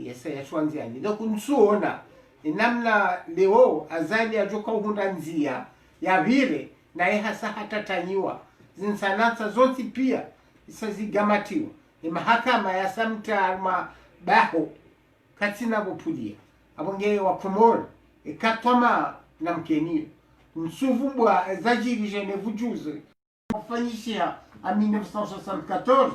yesa ya shwanziani donc nsuona namna leo azali ajoka uhunda nzia ya vile na hasa hatatanyiwa zinsanatsa zote pia isazigamatiwa mahakama ya samta baho katina bopulia abonge wa Komoro ikatoma na mkenio msuvubwa zajiri Genève juze kufanyishia en 1974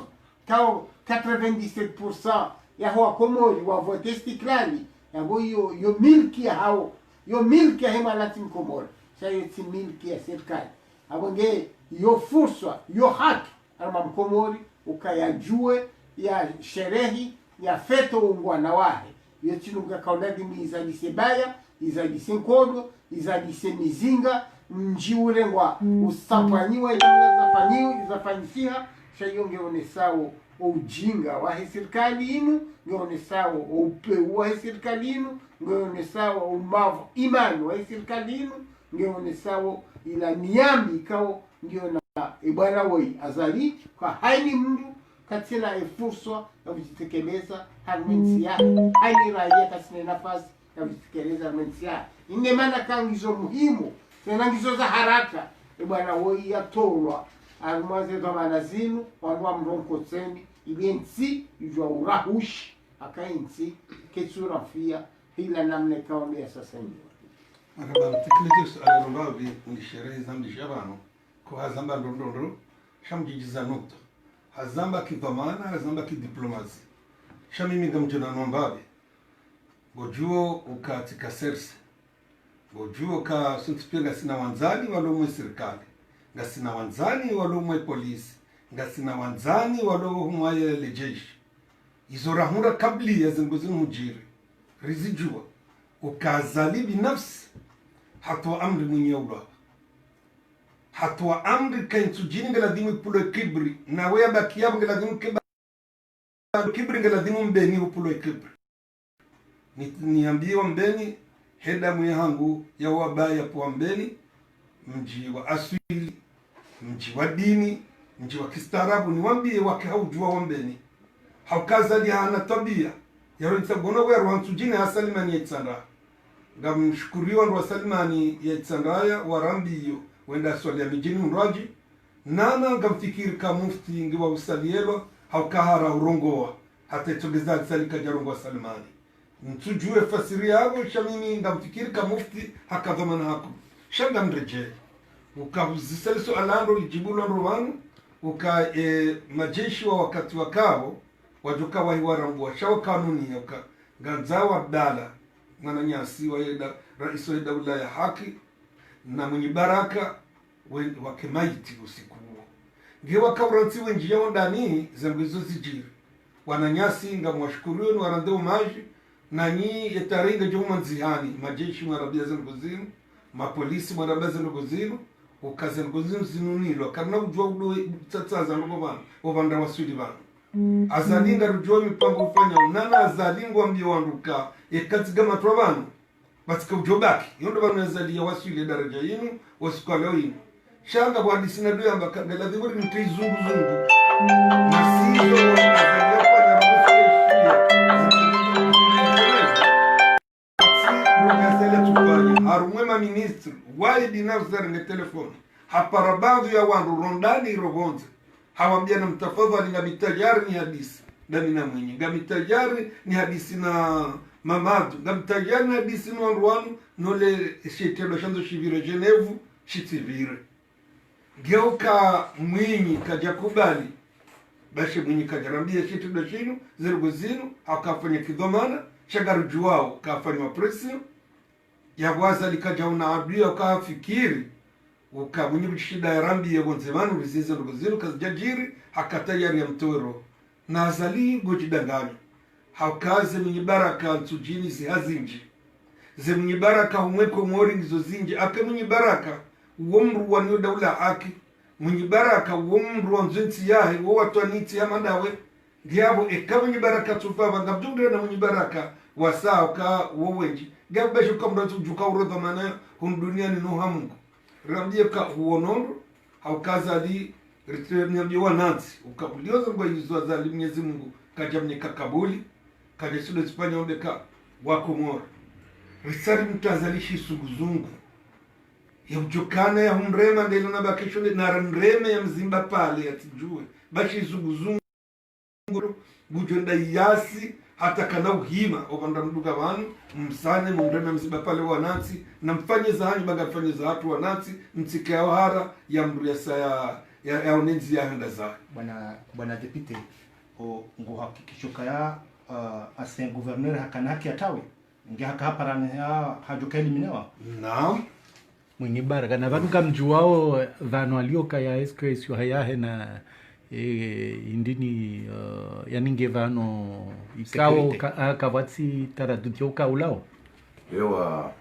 kao 97% ya wa Komori wa vote istiklali yabo yo milki ya hao yo milki ya hema latin Komoro sayo si milki ya serikali abonge yo fursa yo haki alma Mkomori ukayajue ya sherehi ya feto ungwana wahe yo chinuka kaunadi mizalise baya izalise nkodo izalise mizinga njiurengwa usafanyiwa izafanyisiha shayongeone sawo ujinga wa serikali inu ngeone sawo upeu wa serikali inu ngeone sawo umavu imani wa serikali inu ngeone sawo ila niambi kao ndio na ibara woi azali kwa haini mndu katina fursa ya kujitekeleza halmensi yake haini raia katina nafasi ya kujitekeleza halmensi yake ine maana kangizo muhimu tena ngizo za haraka bwana woi yatorwa almwaze dhamana zinu wanwa mronko tseni ibiensi ijwa urahushi akainsi ketsura fia hila namne kaombea sasa hivi maraba tikilizo alongavi ni sherehe za mjabano kwa hazamba ndondo shamjijiza nukta hazamba kidhamana hazamba kidiplomasi shamimi ngamjona nombabe gojuo ukatika serse gojuo ka suntipega sina wanzani walomwe serikali ngasina wanzani walomwe polisi ngasina wanzani walomwe lejeshi izo rahura kabli ya zinguzini mujiri rizijua ukazali binafsi hatwa amri mwenye ula hatwa amri kaintujini ngaladimu pulo kibri na wea bakiyabu ngaladimu kibri ngaladimu mbeni upulo kibri niambiwa mbeni heda mwe hangu ya wabaya puwa mbeni mji wa asili mji wa dini mji wa kistaarabu niwambie wake haujua wambeni haukazali hana tabia yaronisa gono weru hansujini hasalimani yaitsanda ngamshukuriwa ndo wasalimani yaitsandaya warambiyo wenda swali ya mijini mraji nana ngamfikiri ka mufti ngiwa usalielo haukahara urongoa hata itogeza salika jarongo salimani ntujue fasiri yabo shamimi ngamfikiri ka mufti hakadhamana hako shanga mreje ukazisaliso alando lijibulo ndo wanu uka majeshi wa wakati wakao wajuka wahi warambua shawa kanuni yoka ganzawa Abdalla mwana nyasi wa rais wa daula ya haki na mwenye baraka wake maiti usiku huo ngewa kauransi wenji yao ndani zangizo zijiri wananyasi ngamwashukurioni warandeo maji na nyi yetaringa juma nzihani majeshi marabia zengozinu mapolisi marabia zengozinu ukaze ngozinu zinunilo karna ujua udo tsatsaza ngo bana obanda wasuli bana azalinga rujua mipango ufanya unana azalingo ambio wanduka ekaziga matwabano batika ujobaki yondo bana azalia wasuli daraja yinu wasikala yinu shanga kwa disina doya mbakangala dhiburi mtizungu zungu masizo azalia fanya harumwema ministri wali binafsi nge telefoni haparabadhu ya wandu rondani irogonze hawambia na mtafadhali nga mitajari ni hadisi ndani na mwenye nga mitajari ni hadisi na mamadu nga mitajari ni hadisi na wandu wanu nole shetelo shanzo shivire Genevu shitivire geuka mwinyi kaja kubali bashe mwinyi kaja rambia shetelo shinu zirgo zinu hakafanya kidhamana shagaruju wao kafanya mapresio ya waza likaja una adui ukafikiri ukamwenye shida ya rambi ya gonzemanu rizizo ndogozinu kazijajiri hakatayari ya mtoro na azali gojidangani haukaze mwenye baraka nsujini zihazinji ze mwenye baraka umweko mwori nizo zinji ake mwenye baraka uomru wa niyo daula haki mwenye baraka uomru wa nzunti yahe uo watu aniti ya madawe Giabo eka mwenye baraka tufava ngabdungre na mwenye baraka wasao ka uowenji gabesho kamratu juka urodha mana hun dunia ni nuha Mungu ramdie ka uonondo haukaza di nyambi wa nansi ukabulioza mba yuzwa zali Mwenyezi Mungu kajamni kakabuli kajesudo Espanya ombeka wako mora risari mtazalishi suguzungu ya ujokana ya humrema ndelo na bakisho na mreme ya mzimba pale atijue bashi suguzungu gujenda yasi hata kana uhima obanda mduga wanu msane mumreme mzimba pale wa nansi na mfanye za hanyi baga mfanye za hatu wa nansi mtike ya wahara ya mriasa ya unenzi ya henda za bwana depute o ngo hakikishoka ya asen gouverneur hakanaki atawe nge hakaparane ya hajuka eliminewa naam mwenye baraka na vanu kamjuao vanu alioka ya eske sio hayahe na indini yaninge vanu ikao kavatsi taradutio kaulao ewa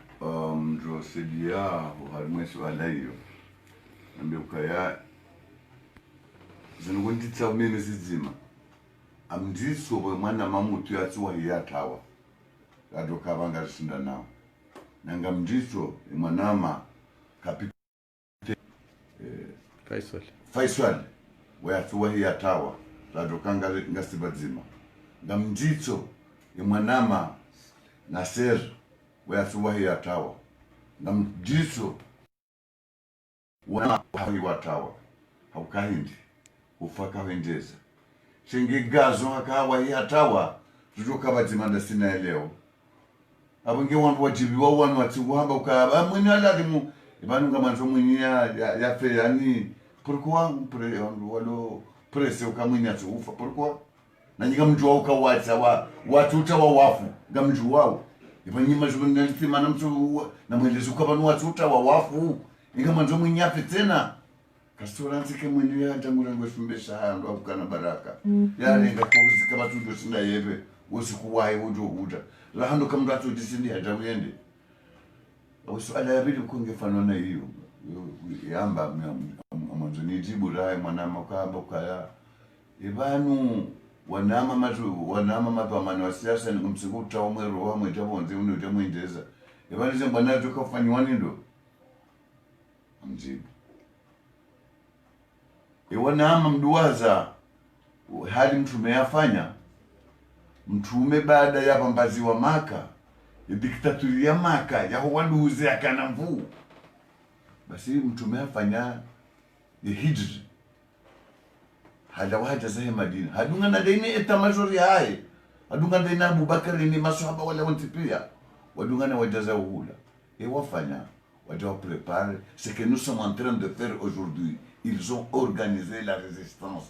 mjo sedia uhalmwesi walayo nambe ukaya zinugunditsa mene sizima amdiso bwe mwana mamutu yatsuwa yatawa adoka vanga shinda nao nanga mdiso mwanama kapite Faisal wayatsuwa yatawa adoka ngasibadzima ngamditso mwanama Nasser wayatsuwa yatawa ngamditso wana watawa haukahindi ufaka wendeza shingigazo hakawa yatawa tutoka bazimanda sina leo abonge wantu wajibiwa wanu watiwamba ukaba mwini aladimu ibanunga manzo mwini ya fe yani pourquoi walo presse ukamwini atufa pourquoi na nyika mjua ukawatsa watuta wafu ngamju wao ibanyi majuna litimana mtu na mwelezi ukabanu watuta wafu nyika manzo mwini yafe tena Kastoranzi ke mwini ya jangula ngwefumbesha hando abukana baraka yarenga kokuzika batundo sina yebe usikuwahi ujo uja lahando kamratu disindi hajamu yende uswala yabidi kungefana na hiyo yamba mwanzo nijibu rai mwanama kamba kaya ibanu wanama mapamano wa siasa ni kumsikuta omwero wa mwejabonze uno jamwendeza ibanu zembana tukafanywa nindo amjibu Iwanama mduwaza hali mtume yafanya mtume baada ya pambazi wa Maka diktaturi ya Maka ya waduze akana mvuu basi mtume yafanya hijri hala waja zahe Madina hadunga na daini etamajori hae hadunga daina Abubakar ni maswahaba wala wantipia wadunga na wajaza uhula wafanya wajawa prepare ce que nous sommes en train de faire aujourd'hui. Ils ont organisé la résistance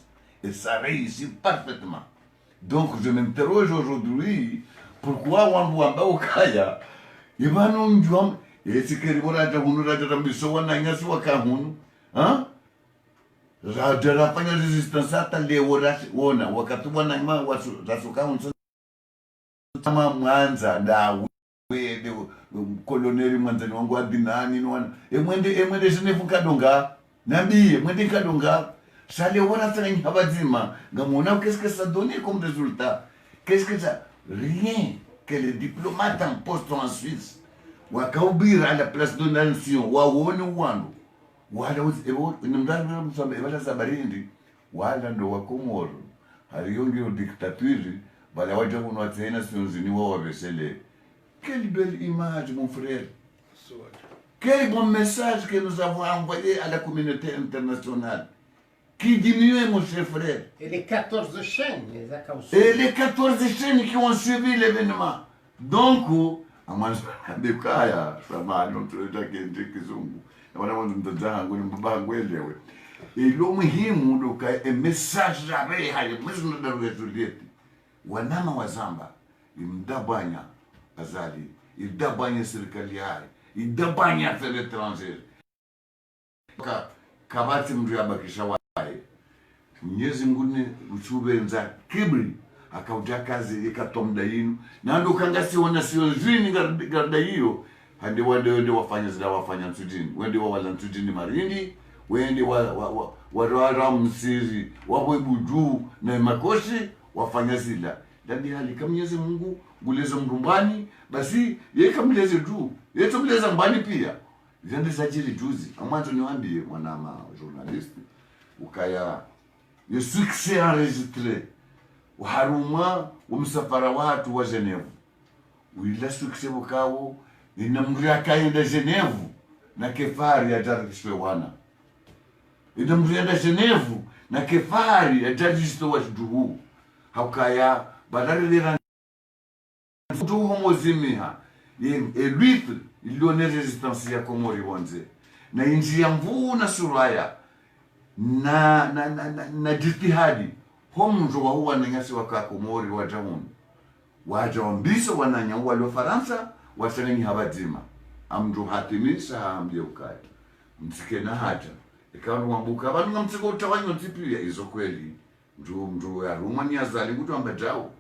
et ça réussit parfaitement. Donc je m'interroge aujourd'hui, pourquoi wamba ukaya ibano njom esikeri boraja hunu raja rambiso wana nyasi wakahunu raja rafanya resistance hata leo wona wakati wana ima wasu rasuka sama Mwanza ndawe de koloneli Mwanza wangu adinani nwana emwende sinefu kadonga nabi emwende kadonga sale wona sana nyabazima ngamona qu'est-ce que ça donnait comme résultat? Qu'est-ce que ça? Rien que les diplomates en poste en Suisse wakaubira à la place de nation waone wanu wala nimdana msamba ebala sabarindi wala ndo wakomoro haliyongi dictature bala waje kuno tena sinzini wa wabesele. Quelle belle image mon frère, quel bon message que nous avons envoyé à la communauté internationale qui diminue mon cher frère. Et les 14 chaînes, les accausés. Et les 14 chaînes qui ont suivi l'événement. Donc, à moi, je suis kaya, ça m'a annoncé que kizungu. Wana mwanzo mtazangu ni mbabangu elewe. Ilo muhimu ndoka message rabe hali mwezi ndo resuleti. Wanama wa Zamba imdabanya azali, idabanya serikali yake, idabanya affaires étrangères. Kabati mtu yabakisha wae. Mwenyezi Mungu ni uchubenza kibri akauja kazi ikatomda yinu na ndo kangasi wana sio zini garda hiyo hadi wende wafanya zile wafanya msujini wende wala msujini marindi wende wa msiri wapo buju na makoshi wafanya zila ndani hali kama Mwenyezi Mungu nguleza mrumbani basi yeye kamleze juu yetu mleza mbani pia zende sajili juzi amwanzo niwaambie mwanama journalist ukaya le succès enregistré uharuma umsafara watu wa Genève wila succès bukawo inamria kaenda Genève na kefari ya jarishwe wana inamria da Genève na kefari ya jarishwe wa duhu hakaya badala de tout homozimiha l'huître il donnait résistance ya Komori wanze na inji ya mvuna suraya na jitihadi homunjo wa huwa na nyasi waka Komori wajamun wajawambisa wananya wale Faransa wasenenyi habadzima amjo hatimisha ambye ukaya msikena haja ikawa wambuka abantu ngamtsiko utawanyo tsipiya izo kweli mjo ya Romani azali kutu ambajao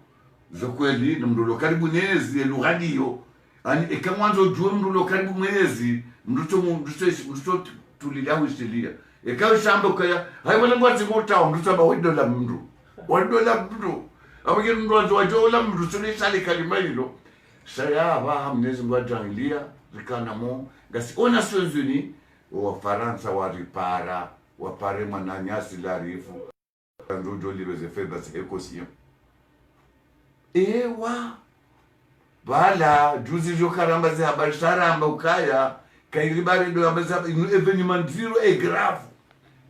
zo kweli mndulo karibu nezi lughadiyo ani ekamwanzo jua mndulo karibu mwezi mnduto tulilawo istilia ekawa shamba ukaya hai wala ngwatsi ngota mnduto ba wadola mndu abageni mndu wajola mndu tuli sali kalima hilo saya ba mnezi ngwajangilia rikana mo gasi ona Nations Unies wa Faransa waripara wapare mananyasi larifu ndojo libeze febas ekosio ewa bala juzi jo karamba ze habari saramba ukaya kairibari do ambaza événement zero est grave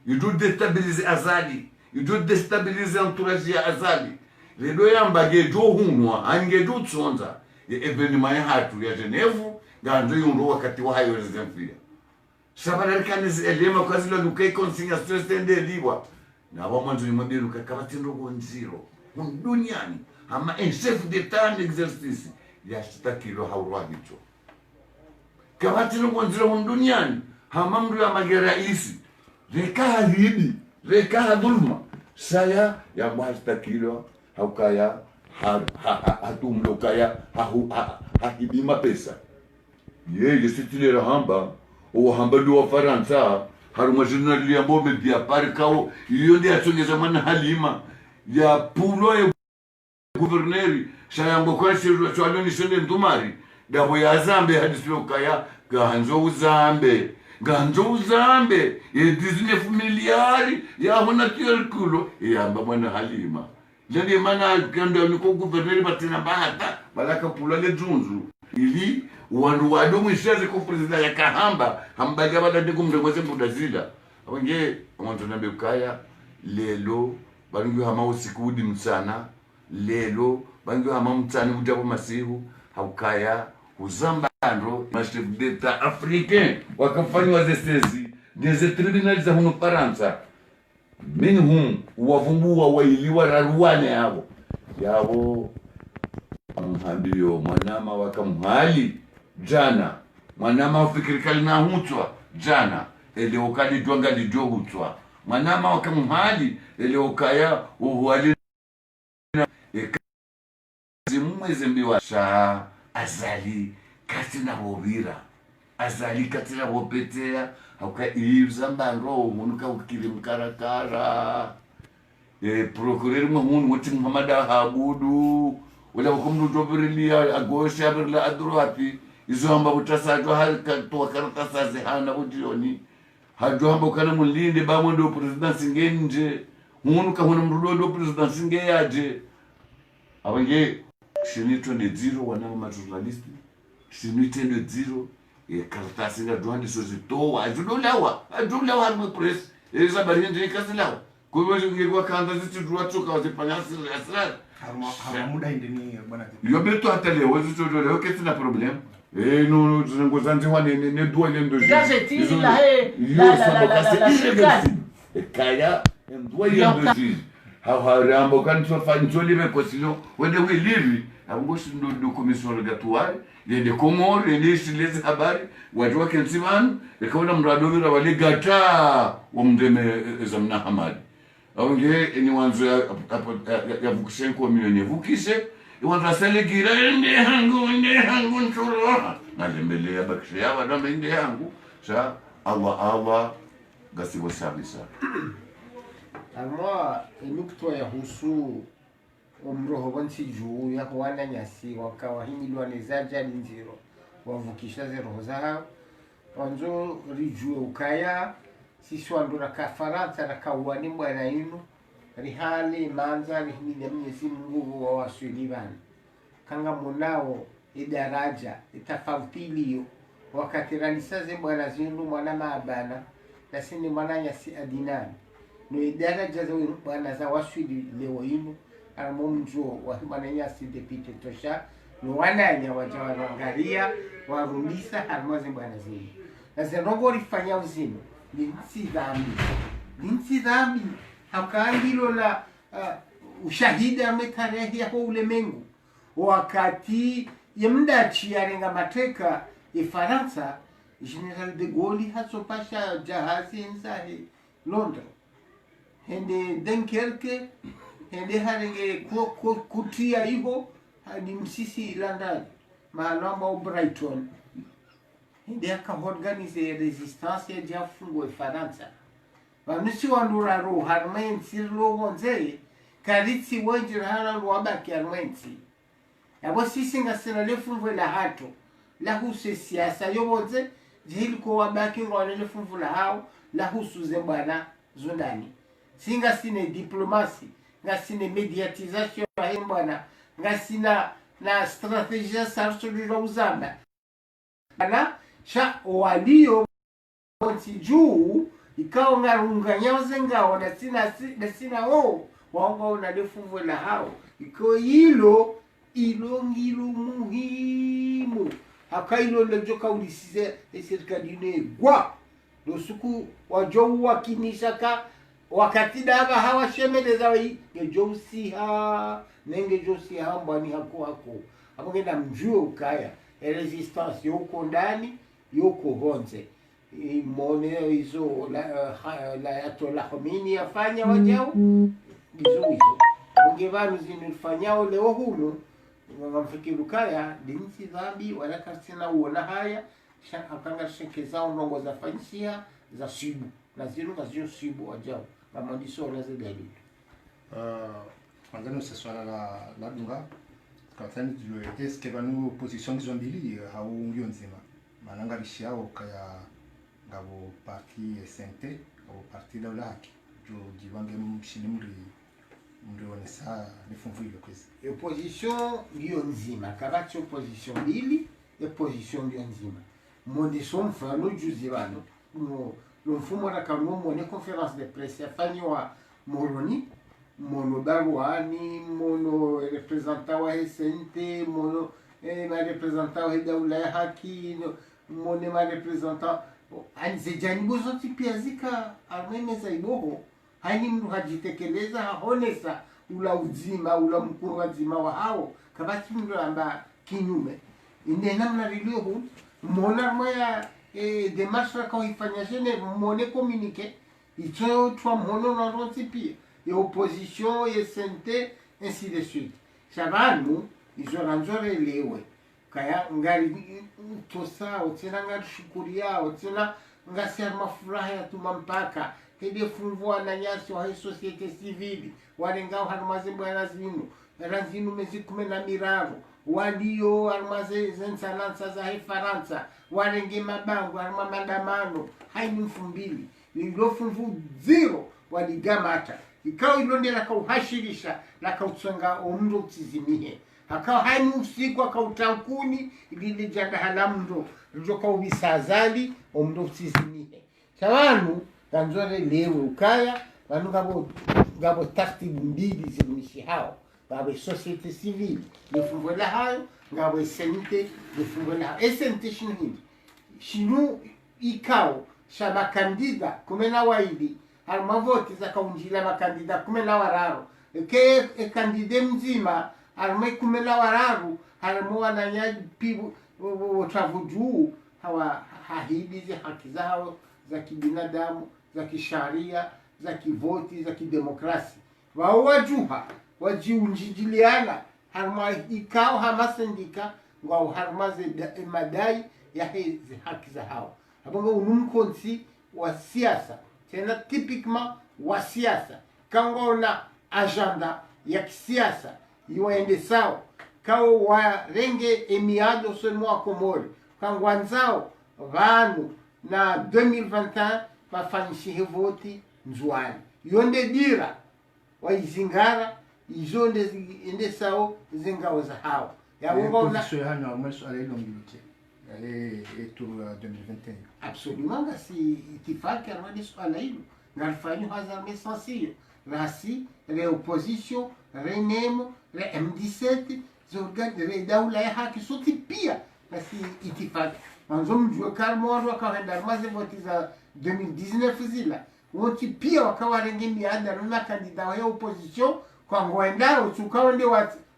il doit déstabiliser Azali il doit déstabiliser entourage ya Azali ledo yambage jo hunwa ange jo tsonza événement ya hatu ya Genève ganzo yundo wakati wa hayo zemfia sabara kanise elema kwa zilo lukai consignation stende liwa na wamanzo ni mwandiru kakabatindo gonziro duniani ama un chef d'état en exercice yashitakilo haurwa hicho kabatindo gonziro duniani hama mdu ya mageraisi reka hadibi reka dhulma saya ya mwastakilo haukaya hatumlokaya hahibima pesa yeye sitile hamba o hamba do Faransa haruma journal ya bombe dia parkao iyo ndia tongeza mwana Halima ya pulo ya gouverneur shayango kwa shirwa shone ndumari dabo ya Zambe hadislo kaya ganzo uzambe ya 19 miliari ya hona kirkulo ya amba mwana Halima jadi mana kanda niko gouverneur batina bahata balaka pulo le junzu ili wandu wadumu ishaze ko president ya kahamba hambaga badade kumrengweze mbudazila abonge omuntu nambe ukaya lelo bangu hama usikudi msana lelo bangu hama mtsani mutabo masihu haukaya uzambando chef d'état africain wakafanywa zesezi des tribunals za huno Faransa minhum wavumbua wailiwa raruane hao yao mhambiyo mwanama wakamhali jana mwanama ufikirikali na hutwa jana eleokali dwanga lidio hutwa mwanama wakamhali eleokaya uhuali zimweze mbiwa sha azali katina wovira azali katina wopetea hauka ibza mbaro unuka ukili mkarakara procureur mahun wati Muhammad Habudu wala wakumdu dobirilia agosha birla adroati izo hamba utasajo halka to karata saze hana udioni hajo hamba kana mulinde ba mwendo president singenje unuka huna mrudo president singeyaje abange shinito ne zero wana majournalist shinito ne zero karatasi nga douane sozitowa ajulawa harmo press ezabari nje kasilawa kwa ngekwa kanda zitudwa toka wazipanyasi asrar muda indeni bwana yo beto hata leo zitudwa leo kesi na problem no ngozanzi wane ne douane ndo gazeti la kaya douane ndo ji how rambo kan so fa njoli be kosilo wende we live abungoshi ndo commission rogatoire yende komor yende silezi habari watu wake nsimanu ikaona mradovira wale gata wamdeme zamna hamadi aunge ni wanzo ya vukishe kwa milioni vukishe iwanza selegira ende hangu nturo nalembele ya bakishe ya wadame ende hangu sa Allah gasibo sabisa alma enukto ya husu omroho wansi juu ya kuwana nyasi wakawa himilwa nezaja nziro wavukisha zero zao wanzo rijue ukaya sisi wandura ka Faransa na kawani mwana inu rihali manza rihimile mnyesi mungu wa waswili bana kanga munao idaraja itafautiliyo wakati ranisaze mwana zinu mwana maabana nasini mwana nyasi adinani no idaraja za mwana za waswili leo inu aramunjo wa mwana nyasi depite tosha no wananya wajawarangaria warundisa harmaze mwana zinu na zenongo rifanya uzinu linsi dhambi hakaandilo la ushahidi ametarehe ya ulemengu wakati yemdachi yarenga mateka Faransa General de Gaulle hasopasha jahazi ensahe Londres hende Dunkerque hende harenge kutia iho hadi msisi London mahalamba Brighton hende akaorganize resistance ya jafungo Faransa vanusi wandura ro harmensi lo wonze karitsi wenjira hana lo abaki harmensi yabo sisi ngasina lefungo la hato la huse siasa yobonze jihili ko wabaki ngwane lefungo la hao la husuze bwana zundani singa sine diplomasi ngasine mediatisation ya bwana ngasina na strategia sarso la uzamba ana sha walio onti juu ikao ngarunganya ngao na sina waongo na lefungo la hao iko hilo ngilo muhimu hakailo ndoka ulisize serikali negwa dosuku wajo wakinishaka wakati daba hawa shemeleza wai ngejousiha nengejousiha mbani hako abongenda mjuo ukaya resistance yoko ndani yoko honze imone hizo la Ayatollah Khomeini afanya wajao hizo ungevanu zinifanyao leo humu ngamfikiru kaya dinsi dhambi wala kasina uona haya akanga shekeza ndongo za fansia za sibu na zino sibu wajao kama ndiso la zedali Angano ce soit la dunga quand tu est-ce que vanu position qui sont mbili haungio nzima mananga bishiao kaya ngabo parti SNT au parti la laki jo jiwange mshini mri onesa nifumvu ile kwezi opposition ndio nzima kabati opposition mbili opposition ndio nzima moniso mfano juzi bano no mfumo na kanomo ne conference de presse afanywa Moroni mono barwani mono representant wa SNT mono ma representant wa daula ya haki mono ma representant anze jani bozoti piazika armene za iboho hani mnu hajitekeleza honesa ula uzima ula mkuru wazima wa hao kabati mndo amba kinyume inde namna rilio hu mona moya demarche kwa ifanya jene mone communiquer ito twa mono na ronti pia et opposition et santé ainsi de suite shabanu izoranzore lewe kaya ngari tosa otena ngari shukuria otena ngasema furaha ya tumampaka hede fungua na nyasi wa societe civile walengao harumazembo ya razinu razinu mezi 10 walio harmaze zensalansa za Faransa walenge mabango harma mandamano haini 2000 nilofumvu zero waligamata ikao ilonde la kauhashirisha la kautsanga omndo tizimihe hakao haini usiku akautankuni ilile janga halamndo lijoka ubisazali omndo tizimihe chawanu kanzore lewe ukaya wanu gabo tartibu mbili zilimishi hao ngabo societe civile nifungwe la hayo ngabo senite nifungwe la hayo SNT shinu ikao shaba kandida kumena waidi harma voti za kaunjila makandida kumena wararo ke kandide mzima harma kumena wararo harma wananya pibu wotavudu hawa hahidizi haki zao za kibinadamu za kisharia za kivoti za kidemokrasi wao wajuha wajiunjiliana harma ikao hamasendika ngao harmaze madai ya hizi haki za hao abongo unumkonsi wa siasa tena typiquement wa siasa kango na agenda ya kisiasa iwaende sawa kao wa renge emiado seulement a Komori kangwanzao vanu na 2021 wafanyishihe voti nzuani yonde dira waizingara izonde ende sao zingao za hao ya wongo na et tout 2021 absolument si itifaki arwani swala hilo nalfanyo hazarme sensiyo rasi re opposition renemo re M17 zorgan re daula ya haki soti pia nasi itifaki manzo mjue kalmoro wakaenda maze voti za 2019 zila woti pia wakawarenge miada na kandida wa opposition kwa ngoendao tukawende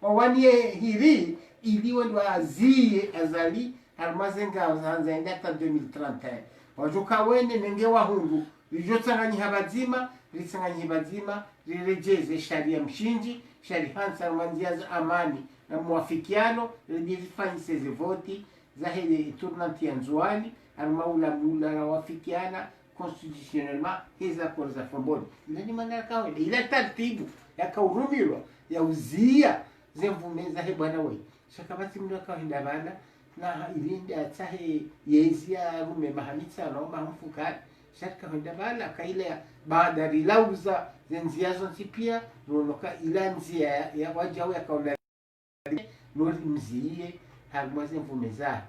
wawanie hiri iliwe ndo azie azali harmazenga uzanza hata 2031 wajuka wene nenge wahungu lijotsanganya habazima lisanganya bazima lirejeze sharia mshinji sharia hansa manzia za amani na muafikiano lilifanyise voti za hele tournanti ya nzuani almaula mula na wafikiana constitutionnellement hiza kwa za fomboni ile ni maneno kawaida ile taratibu ya kaurumirwa ya uzia zemvumeza he bwana wewe shakabati mndu akaenda bana na ilinde atahe yezia rume mahamitsa no mahmfukani shaka henda bana kaile baada rilauza zenziazo tipia nonoka ilanzia ya wajao ya kaula no mzie hamwaze mvumeza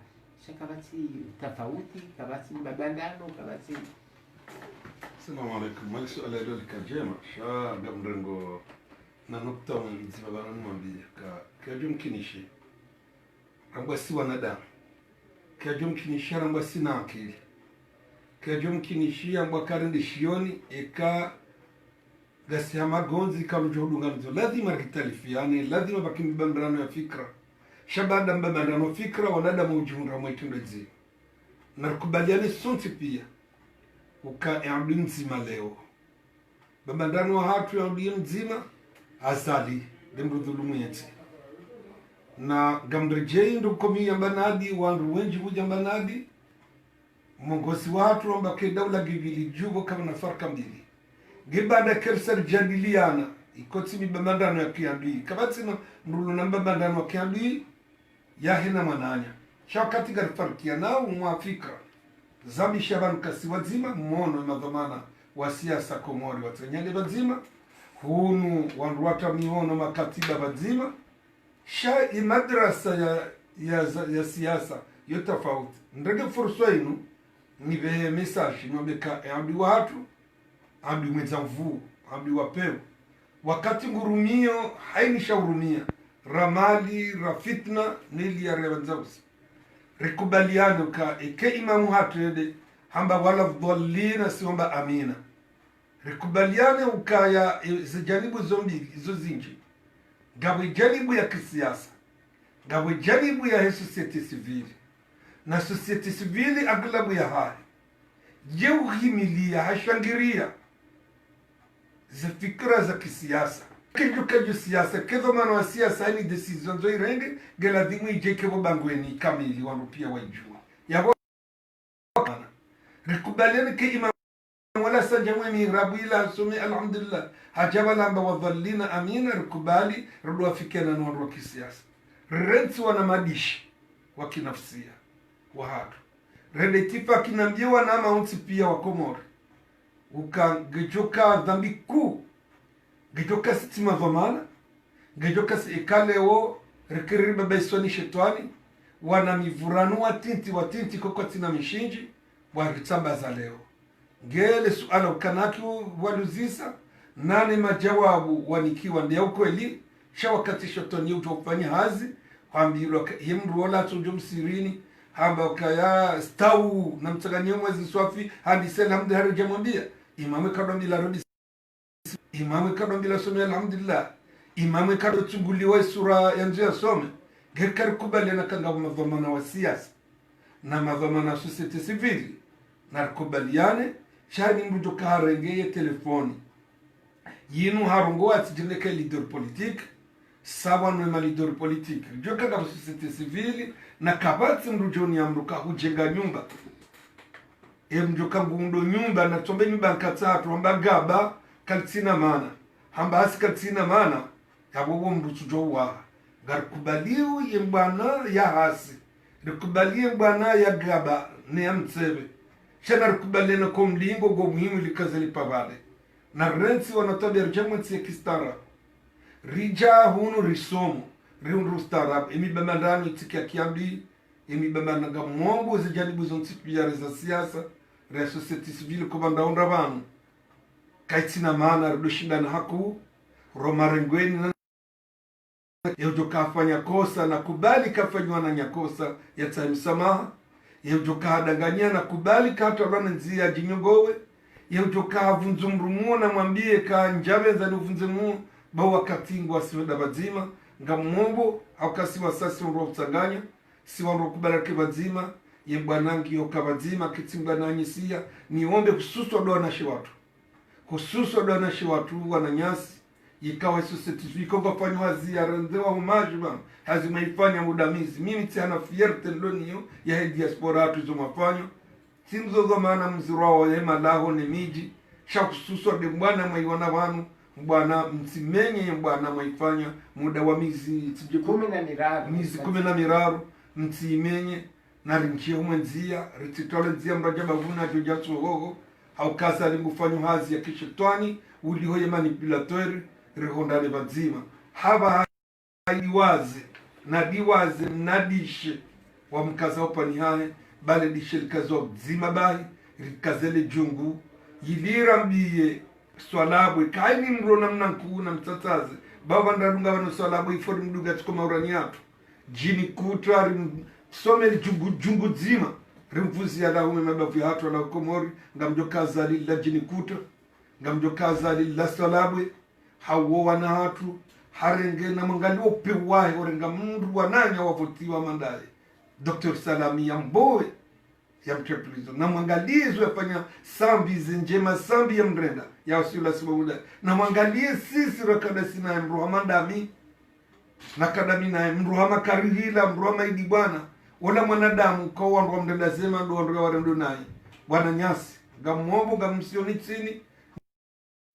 shaka bati tofauti kabati mabandano kabati. Assalamu alaikum. Mali swala hilo likajema sha gamrengo na nukta mzibabana mwambie ka jumkinishi amba si wanadamu ka jumkinishi amba si na akili ka jumkinishi amba karindi shioni eka gasi hamagonzi kalujohudunganizo lazima kitalifiane lazima bakimbandrano ya fikra shabada mbandano fikra wanadamu ujunra mwaitundo zi narukubaliane sonti pia uka eamdi nzima leo bambandano hatu eamdi nzima azali demrudhulumu yeti na gamrejei ndo komi yambanadi wandu wenji hujambanadi mongosi watu wamba ke daula givili jugo kama na farka mbili gibada kersar jadiliana ikoti mi bambandano ya kiamdi kabati na mrulu na bambandano ya kiamdi ya hina mananya shakati garfarkia na umwafika zami shaban kasi wazima mmono madhamana wa siasa Komori watanyale wazima hunu wanruata miono makatiba wazima sha madrasa ya siasa yo tofauti ndege fursa inu nibe message nomeka ambi watu ambi mwenzangu ambi wapeo wakati ngurumio haini shaurumia ramali rafitna nili ya rewanzausi rekubaliano ka ike imamu hatu yede hamba wala dhallina siomba amina rikubaliane ukaya zijanibu zombi izo zinji gawe janibu ya kisiasa gawe janibu ya societe civile na societe civile aglabu ya hari je uhimilia hashangiria za fikra za kisiasa kejo siasa kezo mano wa siasa ni decision zo irenge gela dimu ijeke bo bangweni kamili wanupia waijua yabo rikubaliane ke imam wala sanjamwe mi rabu ila sumi alhamdulillah hajaba lamba wadhallina amina rikubali rudu afikena na wandu wa kisiasa rensi wana madishi wa kinafsia wa hatu rende tipa kinambiwa na maunti pia wa Komori ukagejoka dhambi kuu gejoka sitima dhamana gejoka ikaleo rikiriba baiswani shetwani wana mivuranu watinti kokoti na mishinji waritsambaza leo ngele suala ukanaki waluzisa nane majawabu wanikiwa ndia ukweli sha wakati shotoni utofanya hazi hambilo yemru wala tujum sirini hamba kaya stau na mtaganyemo mwezi swafi hadi selam de haraja mwambia imamu kadombila rodi imamu kadombila some alhamdulillah imamu kadotunguliwa sura yanzu ya some gekar kubali na kanga madhamana wa siasa na madhamana wa societe civile na kubaliane shani mbuto kaharengeye telefoni yinu harungo atijineka leader politique sawa no leader politique joka kama societe civile na kabati mrujoni amruka hujenga nyumba mjoka ngundo nyumba na tombe nyumba nkatatu amba gaba kaltina mana hamba hasi kaltina mana yabo mrutu jowa garkubaliu yembana ya hasi rikubalie bwana ya gaba ne amtsebe shana rikubaliana na komlingo go muhimu likazali pavale na rensi wanatobe rjamwensi ya kistara rija hunu risomo riunru starab emi bamandano tiki ya kiambi emi bamandanga mwombo zijanibu zontipu ya reza siasa rea societe civile kubanda onda vanu kaitina maana ridoshinda na haku romarengweni na yeujo kafanya kosa na kubali kafanywa na nyakosa ya taimsamaha yeujo kahadanganya na kubali katarana nzia jinyongowe yeujo kahavunzumrumuo na mwambie ka njave za nuvunzimuo bawa katingwa siweda bazima nga mwombo au kasiwa sasi wanruwa utanganya si wanruwa kubalake bazima ye bwanangi yoka bazima kitimba na anyisia niombe hususu wadoa nashi watu hususu wadoa nashi watu wananyasi ikawa society vikonga fanyo hazi ya rendewa umajiba hazi maifanya mudamizi mimi tiana fierte ndoniyo ya he diaspora hatu izo mafanyo timzozo maana mzirwa wa hema laho ni miji shakususwa de mbwana maiwana wanu mbwana mtimenye mbwana maifanya muda wa mizi mizi 10 mtimenye na rinchie umenzia rititole nzia mrajaba vuna jojatsu hoho haukasa limbufanyo hazi ya kishetwani ulihoye manipulatori rihondane bazima haba diwaze nadishe wa mkaza opani hae bale dishe likazo zima bahi rikazele jungu yilirambiye swalabwe kaini mrona mnanku na mtataze baba ndarunga wano swalabwe ifori mduga tuko maurani yatu jini kutra some jungu zima rimfuzi ya lahume mabavu ya hatu wala Komori ngamjokaza lila jini kutra ngamjokaza lila swalabwe hawo wana hatu harenge na mangali opewahe orenga mundu wananya wavotiwa mandaye Dr. Salami ya mboe ya mtreplizo na mwangalizo yafanya sambi zenjema sambi ya mrenda ya wasila sibamuda na mwangalie sisi rakadasi na mruhama ndami na kadami na mruhama karihila mruhama idibwana wala mwanadamu kwa wandu wa mrenda zema ndo wandu ya warendo naye wana nyasi gamwombo gamsioni chini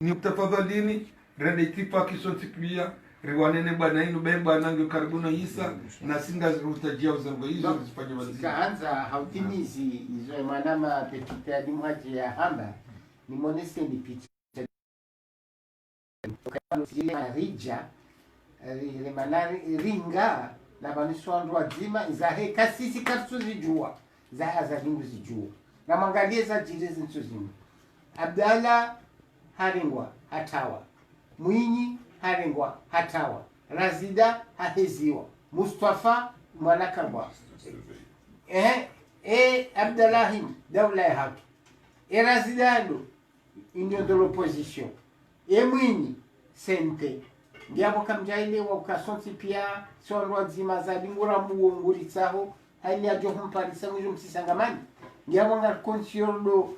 ni utafadhalini rende itipa kisontiklia riwanene bwana inu bemba nangu karibuna isa na singa zirutajia uzango hizo zifanye wazima sikaanza hautimizi izo manama pepita ya dimwaji ya hamba ni moneste ni picha rija ringa na baniswandu wazima izahe kasisi katuzijua za lingu zijua na mwangalie za jirezi nsuzima Abdalla haringwa hatawa Mwinyi harengwa hatawa Razida haheziwa Mustafa mwanakabwa Abdallahim dawla ya hatu Razida ndo union de l'opposition et mwini sente ndiabo kamjaile wa ukasonti pia sonwa zima za lingura muonguri tsaho haini ajo humparisa mwijo msisangamani ndiabo ngar konsiordo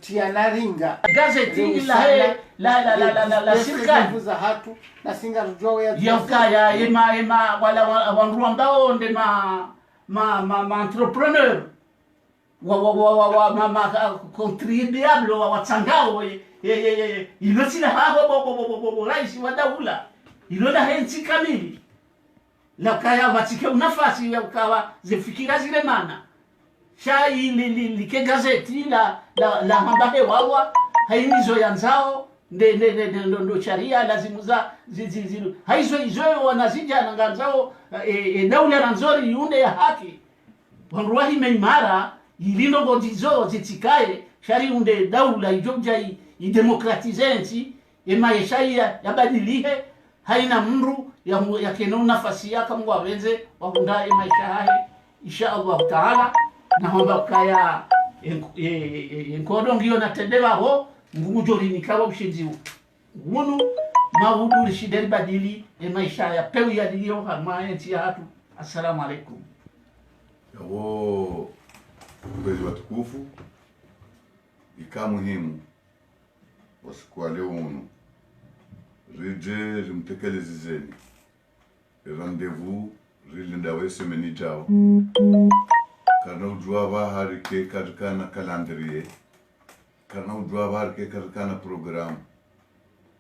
tianaringa gazeti la serikali za hatu na singa rujowe ya kaya ema wala wanru ambao nde ma entrepreneur wa contribuable wa tsangao ilo sina hapo rais wa daula ilo la hensi kamili la kaya watike nafasi ya ukawa zifikira zile mana shai like gazeti la mambahe wawa hainizo yanzao ndo sharia lazimu za haizo wanazija na nganzao daula ranzori yunde ya haki wanruahi meimara ilindo godizo zitikaye shari unde daula ijobja idemokratizensi ema yeshai yabadilihe haina mru ya kenu nafasi yaka mungu awenze wakundaye maisha hahe insha Allah taala na hamba kaya enkodo ngiyo natendeba ho ngujori nikawa ushinzi wunu maudu rishideri badili maisha ya pewi ya diyo harma enti ya hatu. Assalamu alaikum. Yawo mbezi watukufu ika muhimu wasikuwa leo unu rije rimtekelezizeni rendezvous rilindawe semeni jao kana ujua bahari ke karkana calendrier kana ujua bahari ke karkana program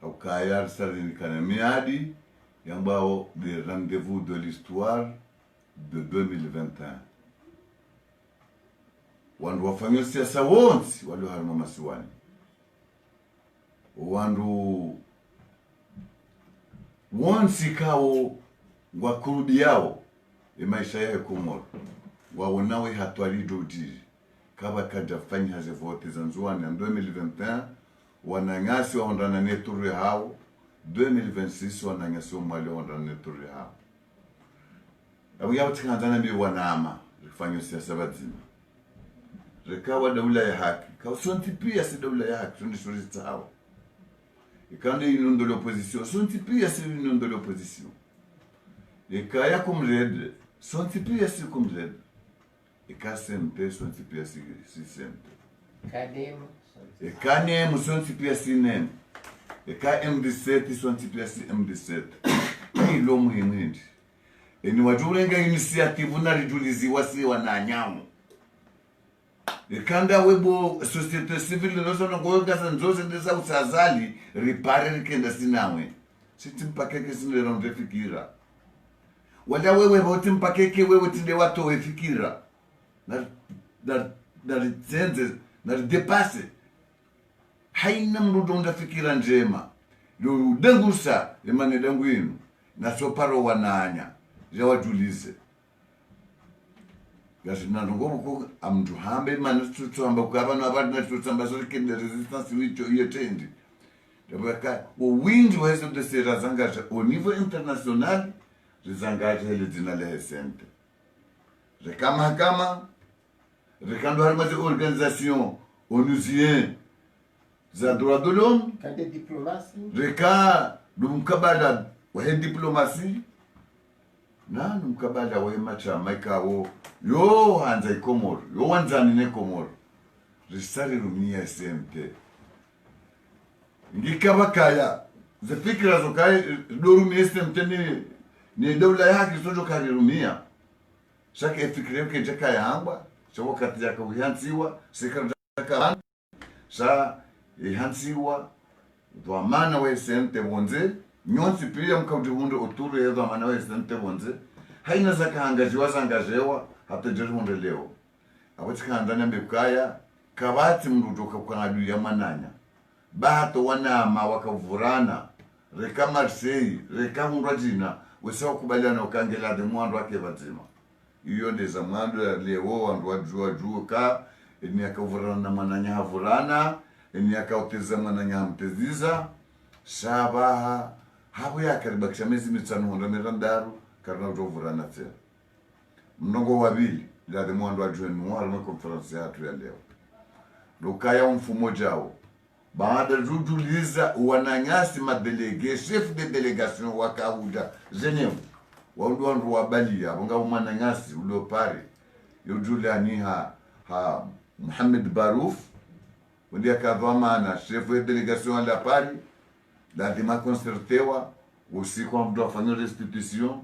au kayar sarini kana miadi yambao des rendez-vous de l'histoire de 2021 wandu wafanya siasa wonsi walio harima masiwani wandu wonsi kao wakurudi yao maisha yao Komoro waonawe hatwali dodiri kaba kaja fanya haze vote zanzuani en 2021 wanangasi waondana neturi hao 2026 wanangasi wamali waondana neturi hao abu yao tikanzana mi wanama rifanya siasa bazima rekawa daula ya haki kao sonti pia si daula ya haki tundi shurita hao ikane union de l'opposition sonti pia si union de l'opposition ikaya kumrede sonti pia si kumrede ikasente sonti pia si sente ikane sonti pia si nene ika MD7 sonti pia si MD7 ni lo muhimu ni wajurenga initiative na rijuliziwa si wananyamu ikanda webo societe civile nozo ngoga zanzoze ndesa usazali ripare rikenda sinamwe sitimpakeke sinera mrefikira wala wewe boti mpakeke wewe tinde watu wefikira na ritsenze na ridepase haina mrudo ndafikira njema lo dangusa emane dangu yinu na soparo wananya jawajulize gasina ngobuko amntu hambe mane tutsamba kukabana abantu natutsamba zorikende resistance wicho yetendi dabaka o wingi wezo de sera zangaja au niveau international rizangaja ile dina le sente kama rekando harma de organisation onusien za droit de l'homme kande diplomatie reka lumkabala wa diplomatie na numkabala wa macha maikawo yo hanza ikomoro yo wanzani ne komoro risari rumia sente ngikabakaya zifikira zokai dorumia sente ni dola yake sojo kali rumia shaka ifikire ke jaka yangwa so wakati yaka uhanziwa sikara jaka sa ihanziwa dhamana we sente bonze nyonsi pia mkaudihundo uturu ya dhamana we sente bonze haina zaka angajiwa zangajewa hata jerundo leo abatika ndani mbekaya kabati mrudoka kwa adu ya mananya bato wanama wakavurana reka Marseille reka Murajina wesawa kubaliana ukangela de mwando wake bazima iyo ndeza mwando ya leo wandu wajua ka ni akavurana na mananya havurana ni akauteza mananya mteziza shabaha habu yakaribakisha mezi mitano ndo mirandaru karna utovurana tena mnogo wabili la de mwando wajua ni mwalo na conference yatu ya leo lukaya mfumo jao baada rujuliza wananyasi madelege chef de delegation wakahuja Geneva wandu wabalia bonga mananyasi uliopare yojulani ha Mohamed Barouf ndio akavamana chef de delegation la Paris lazima concertewa usiku mtu afanye restitution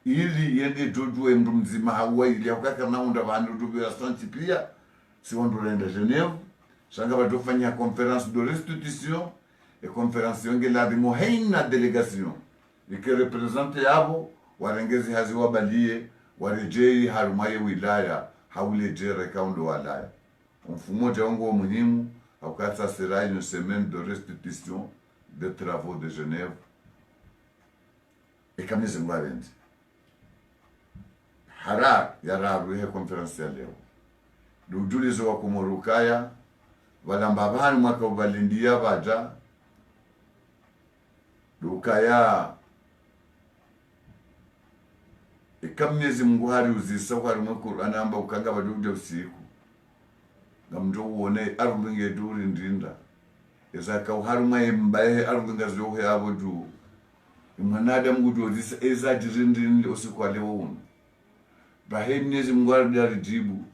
ili yende jojo mtu mzima hawa ili akaka naunda vandu jubira santi pia si wandu renda Geneva shanga batofanya conférence de restitution et conférence yonge lazima haina delegation iki represente yabo warengezi hazi wabalie warejei harumaye wilaya haulejere kaundo walaya mfumo jango muhimu aukata sera une semaine de restitution des travaux de Genève et kameze ngwarenzi hara yararu he conference ya leo dujulizo wa kumurukaya balamba bana mwaka ubalindia baja dukaya ikamyezi Mungu hari uzisa hari mu Qur'an amba ukanga baduje usiku ngamjo uone arunge duri ndinda ezaka uharuma embaye arunga zo yabo du imwanada Mungu uzisa eza dirindindi usiku leo uno bahemyezi Mungu hari jibu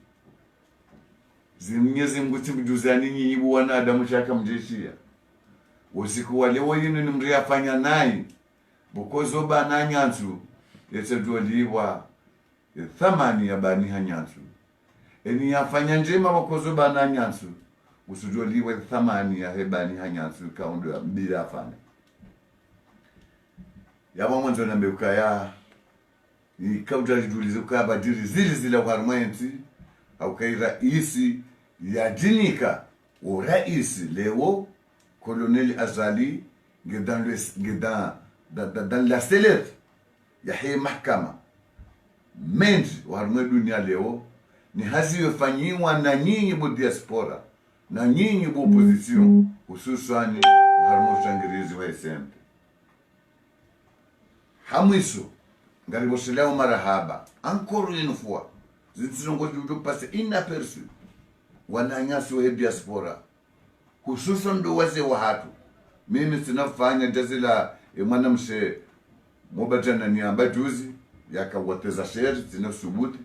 zimnyezi Mungu tibujuzani nyinyi bwana Adamu shaka mjeshia usiku leo yini nimri afanya nayi bukozo bana nyanzu yetedoliwa thamani ya bani hanyansu eni yafanya njema wakozo bana nyansu usujoliwe thamani ya hebani hanyansu kaundo ya mbira afanya yaba mwanzo na mbekaya ikauja jidulizo kwa badiri zile warmenti au kai raisi ya dinika o raisi leo colonel Azali dans la sellette ya hii mahakama menji warumwe dunia leo ni hazi yofanyiwa na nyinyi bu diaspora na nyinyi bu opposition hususani warumwe shangirizi wa SMP hamwiso ngaribo shilao marahaba encore une fois zitinongo judo passe inaperçu wananyasi wa diaspora hususan ndo wazee wa hatu mimi sinafanya jazila mwanamshe mobajana ni amba juzi yakawateza sheri zinasubuti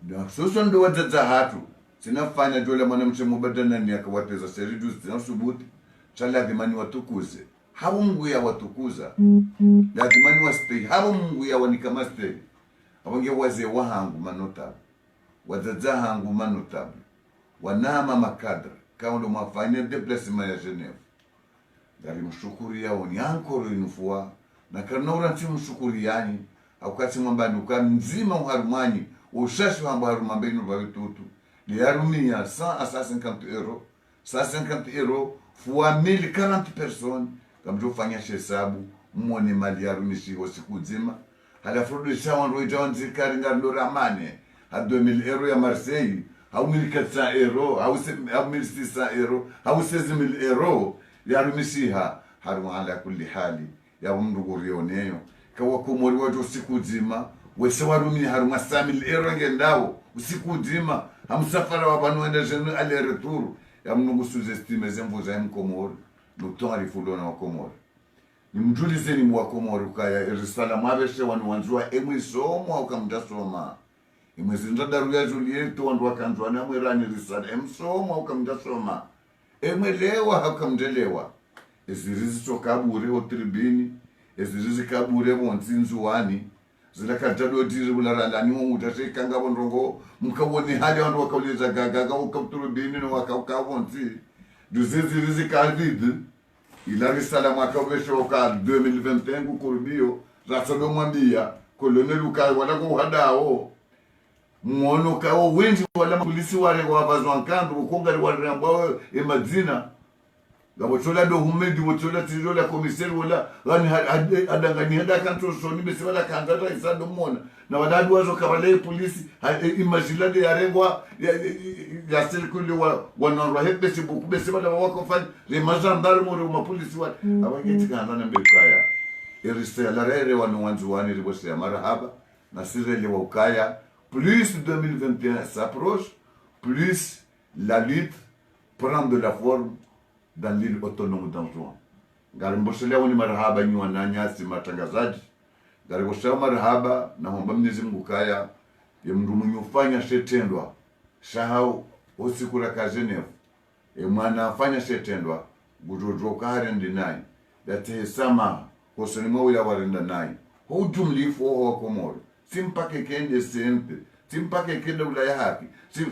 na soso ndo wataza hatu zinafanya jole mwanamshe mobajana ni yakawateza sheri juzi zinasubuti chala dhimani watukuze habo Mungu ya watukuza la dhimani wastei habo Mungu ya wanikama stei abonge waze wahangu manotabu wataza hangu manotabu wanama makadra kaundo mafanya déplacement ya Genève gari mshukuri yao ni encore une fois na karnaura mshukuri yani akati mwambani ukamzima uharumani ushashi wamba harumambeni vavitutu liarumia 100 à 150 euros 150 euros fois 1040 personnes kamjo fanya hesabu muone mali yarumishi siku nzima halafu rudisha wando ijawanzi karinga ndo ramane a 2000 euros ya Marseille au 1400 euros au 1600 euros au 16000 euros yarumishiha haru ala kulli hali ya mndugu rioneyo kawa komori wajo usiku nzima wese warumi haru masamil euros ngendao usiku nzima hamsafara wabanu enda jenu aller retour ya mndugu sous-estime zembo za mkomori luton alifulona wa komori ni mjulize ni mwa komori kaya risala mabeshe wanu wanzua emwisomo au kamdasoma imwezinda daru ya Juliet wandu wakanzwa na mwirani risala emsomo au kamdasoma emwelewa hakamdelewa ezirizi tokabure otribini ezirizi kabure bonzinzuwani zilakatado diri bularalani mutashe ngabo ndongo mukabone hali wandu wakauliza gaga ukatribini no wakawonzi duzirizi kalvid ila risala mwakabesho ka 2021 kukurbio rasalo mwambia colonel ukai wala ko hadao mwono kao wengi wala polisi wale wabazwankando ukongari wale ambao emadzina gabotola do humedi botola tijola commissaire wala gani adangani hada kanto soni bese wala kandata isado mona na wadadu wazo kabale polisi imagilade yarengwa ya circule wanarwa hebese buku bese wala wakofanya le majandarme mo ma polisi wala abagiti kanda na mbekaya iriste la rere wanwanzuani ribose marhaba na sirele wa ukaya. Plus 2021 s'approche, plus la lutte prend de la forme dans l'île autonome d'Anjouan. Gari mboshelea ni marhaba nyi wananyasi matangazaji. Gari boshea marhaba na mwamba Mwenyezi Mungu kaya ya mndu mnyufanya shetendwa shahau usikura ka Geneva mwana afanya shetendwa gujojo kare ndinai yate sama kosoni mwa warenda nai hujumlifu wa Komoro simpake kende sempe simpake kende ulaya haki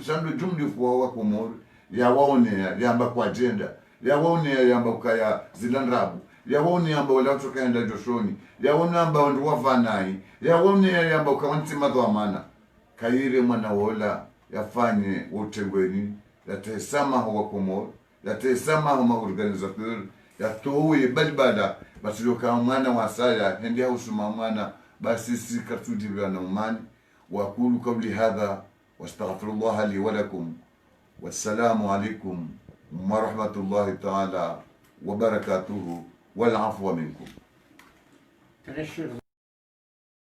sando jumlifu wa Komoro ya waonea yamba kwa agenda ya waonea yamba ukaya zilandrabu ya waonea yamba wala tukaenda joshoni ya waonea yamba ndu wavanai ya waonea yamba ukawanti madhamana kaire mwana wola yafanye utengweni yatesama wa Komoro yatesama wa organizateur yatowe balbala basiloka mwana wasaya hendia usuma mwana basi sikatudi na umani وأقول قولي هذا واستغفر الله لي ولكم والسلام عليكم ورحمة الله تعالى وبركاته والعفو منكم.